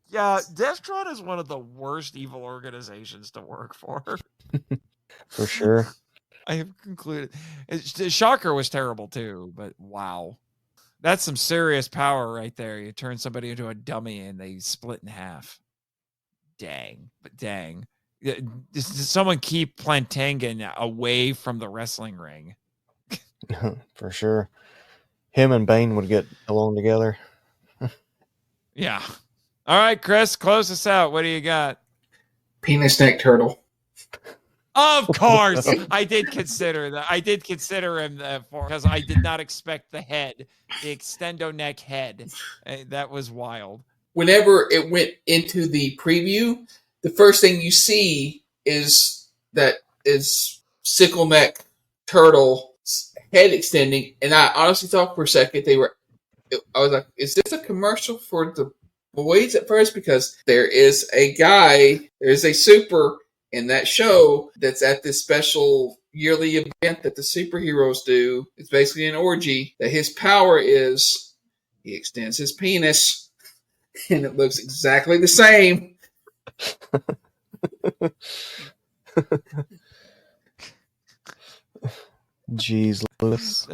Yeah, Destron is one of the worst evil organizations to work for. For sure. I have concluded. Shocker was terrible too, but wow. That's some serious power right there. You turn somebody into a dummy and they split in half. Dang. But dang. Does someone keep Plantangen away from the wrestling ring? For sure. Him and Bane would get along together. Yeah. All right, Chris, close us out. What do you got? Penis neck turtle. Of course, I did consider that. I did consider him because I did not expect the head, the extendo neck head. That was wild. Whenever it went into the preview, the first thing you see is sickle neck turtle's head extending, and I honestly thought for a second I was like, is this a commercial for the boys at first? Because there's a super in that show that's at this special yearly event that the superheroes do. It's basically an orgy that his power is he extends his penis and it looks exactly the same. Jeez, Lewis.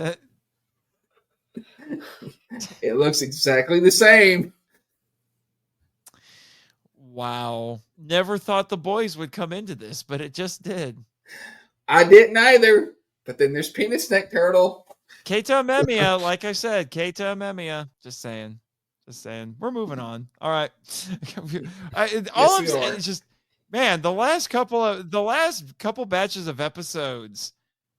It looks exactly the same. Wow. Never thought the boys would come into this, but it just did. I didn't either. But then there's Penis Neck Turtle. Keita Memia, like I said, Keita Memia. Just saying. We're moving on. All right. I'm saying is just, man, the last couple batches of episodes,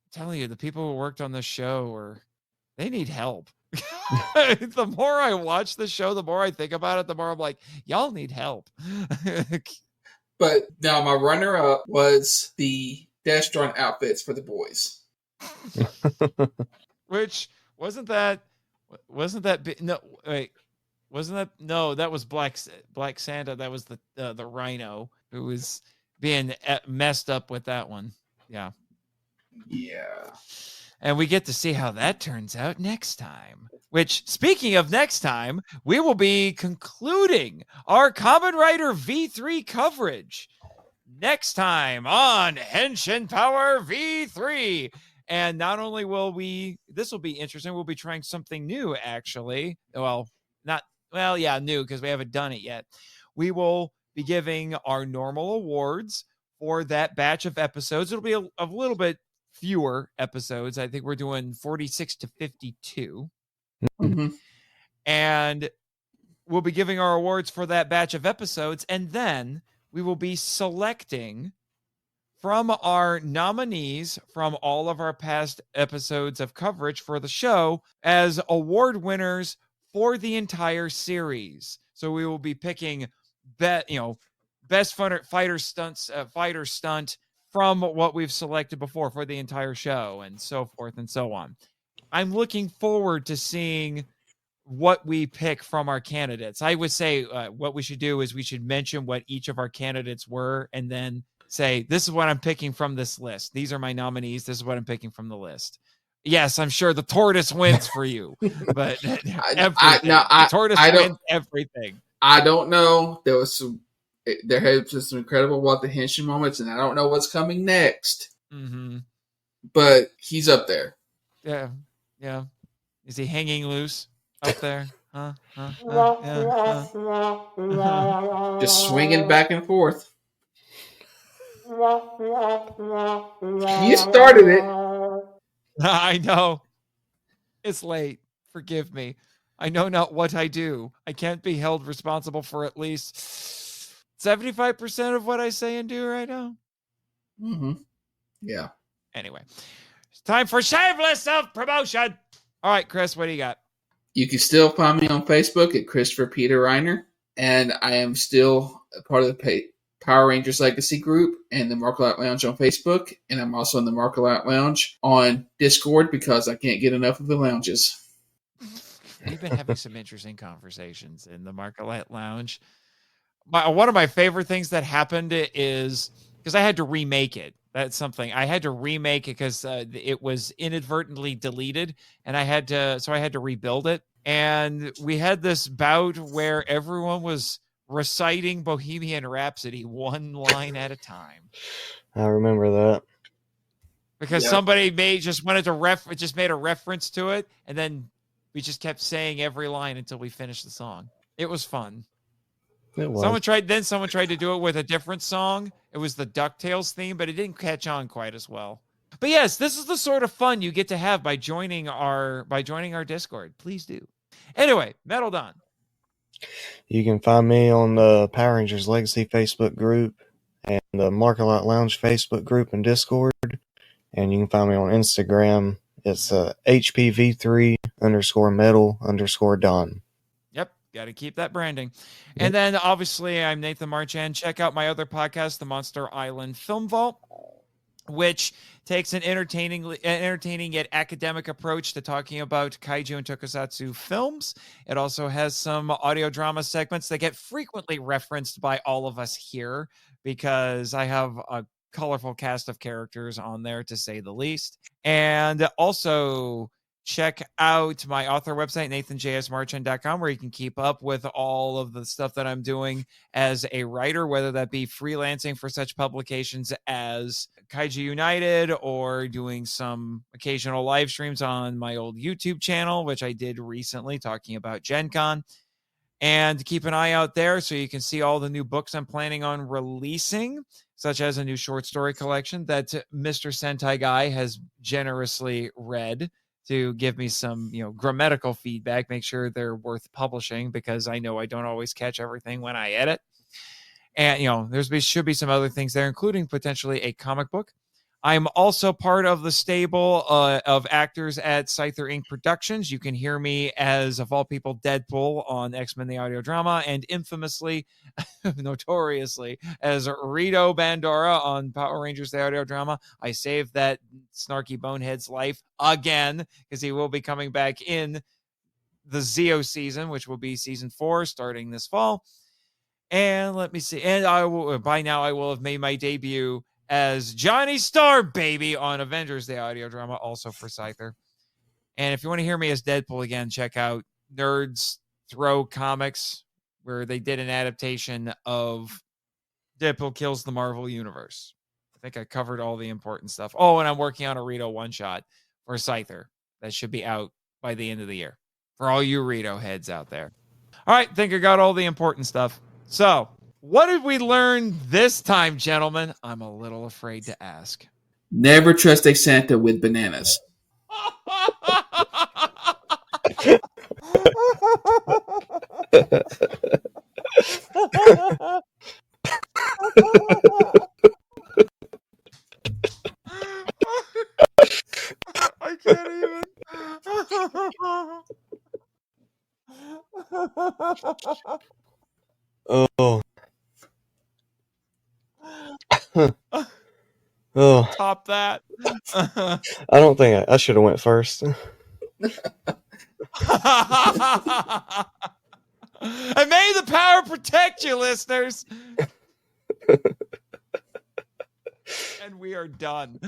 I'm telling you, the people who worked on this show they need help. The more I watch the show, the more I think about it, the more I'm like, y'all need help. But now my runner-up was the Destron outfits for the boys. Which wasn't that no, wait, wasn't that, no, that was Black Santa. That was the Rhino who was being messed up with that one. Yeah. And we get to see how that turns out next time. Which, speaking of next time, we will be concluding our Kamen Rider V3 coverage next time on Henshin Power V3. And not only this will be interesting, we'll be trying something new, actually. New, because we haven't done it yet. We will be giving our normal awards for that batch of episodes. It'll be a little bit fewer episodes. I think we're doing 46 to 52. Mm-hmm. And we'll be giving our awards for that batch of episodes, and then we will be selecting from our nominees from all of our past episodes of coverage for the show as award winners for the entire series. So we will be picking best fighter stunt from what we've selected before for the entire show, and so forth and so on. I'm looking forward to seeing what we pick from our candidates. I would say what we should do is we should mention what each of our candidates were, and then say, this is what I'm picking from this list. These are my nominees. This is what I'm picking from the list. Yes, I'm sure the tortoise wins for you, but the tortoise wins everything. I don't know. There had some incredible What the Henshin moments, and I don't know what's coming next. Mm-hmm. But he's up there. Yeah. Is he hanging loose up there? Just swinging back and forth. You started it. I know. It's late. Forgive me. I know not what I do. I can't be held responsible for at least 75% of what I say and do right now. Mm-hmm. Yeah. Anyway, it's time for shameless self-promotion. All right, Chris, what do you got? You can still find me on Facebook at Christopher Peter Reiner, and I am still a part of the Power Rangers Legacy group and the Marco Out Lounge on Facebook, and I'm also in the Marco Out Lounge on Discord because I can't get enough of the lounges. We've been having some interesting conversations in the Marco Out Lounge. One of my favorite things that happened is because I had to remake it. That's something I had to remake it because it was inadvertently deleted, and I had to rebuild it. And we had this bout where everyone was reciting Bohemian Rhapsody one line at a time. I remember that because somebody just made a reference to it, and then we just kept saying every line until we finished the song. It was fun. It was. Someone tried to do it with a different song. It was the DuckTales theme, but it didn't catch on quite as well. But yes, this is the sort of fun you get to have by joining our Discord. Please do. Anyway, Metal Don. You can find me on the Power Rangers Legacy Facebook group and the Market Lot Lounge Facebook group and Discord. And you can find me on Instagram. It's HPV3_metal_Don. Yep, got to keep that branding. Yep. And then obviously I'm Nathan Marchand. Check out my other podcast, the Monster Island Film Vault, which takes an entertaining yet academic approach to talking about kaiju and tokusatsu films. It also has some audio drama segments that get frequently referenced by all of us here because I have a colorful cast of characters on there, to say the least. And also check out my author website, nathanjsmarchand.com, where you can keep up with all of the stuff that I'm doing as a writer, whether that be freelancing for such publications as Kaiju United or doing some occasional live streams on my old YouTube channel, which I did recently talking about Gen Con. And keep an eye out there so you can see all the new books I'm planning on releasing, such as a new short story collection that Mr. Sentai Guy has generously read to give me some, grammatical feedback, make sure they're worth publishing, because I know I don't always catch everything when I edit. And, should be some other things there, including potentially a comic book. I'm also part of the stable of actors at Scyther Inc. Productions. You can hear me as, of all people, Deadpool on X-Men the Audio Drama, and infamously, notoriously, as Rito Bandora on Power Rangers the Audio Drama. I saved that snarky bonehead's life again, because he will be coming back in the Zeo season, which will be season 4 starting this fall. And let me see. And by now I will have made my debut as Johnny Star Baby on Avengers the Audio Drama, also for Scyther. And if you want to hear me as Deadpool again, check out Nerds Throw Comics, where they did an adaptation of Deadpool Kills the Marvel Universe. I think I covered all the important stuff. Oh, and I'm working on a Rito one-shot for Scyther. That should be out by the end of the year for all you Rito heads out there. All right, I think I got all the important stuff. So, what did we learn this time, gentlemen? I'm a little afraid to ask. Never trust a Santa with bananas. I can't even. Oh. Oh. Top that. I don't think I should have went first. And may the power protect you, listeners. And we are done.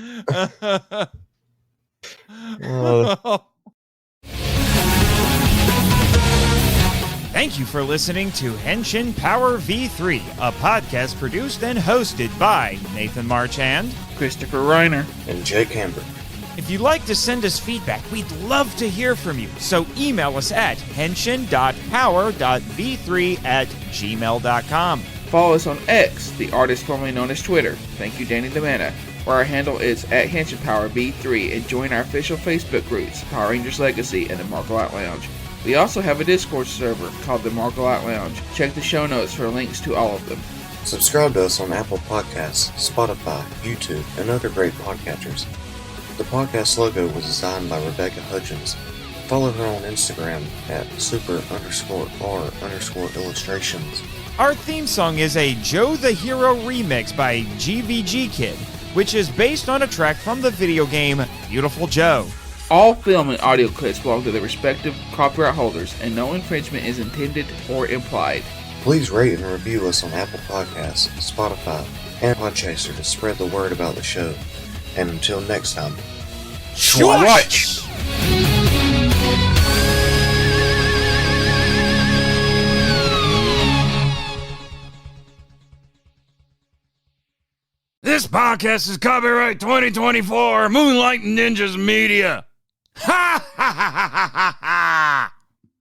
Thank you for listening to Henshin Power V3, a podcast produced and hosted by Nathan Marchand, Christopher Reiner, and Jake Hamber. If you'd like to send us feedback, we'd love to hear from you. So email us at henshin.power.v3@gmail.com. Follow us on X, the artist formerly known as Twitter. Thank you, Danny DeManna, where our handle is @HenshinPowerV3, and join our official Facebook groups, Power Rangers Legacy and the Marco Out Lounge. We also have a Discord server called the Marco Out Lounge. Check the show notes for links to all of them. Subscribe to us on Apple Podcasts, Spotify, YouTube, and other great podcatchers. The podcast logo was designed by Rebecca Hutchins. Follow her on Instagram at super_r_illustrations. Our theme song is a Joe the Hero remix by GVG Kid, which is based on a track from the video game Beautiful Joe. All film and audio clips belong to their respective copyright holders, and no infringement is intended or implied. Please rate and review us on Apple Podcasts, Spotify, and Podchaser to spread the word about the show. And until next time, Schwatch! This podcast is copyright 2024 Moonlight Ninjas Media. Ha ha ha ha ha ha!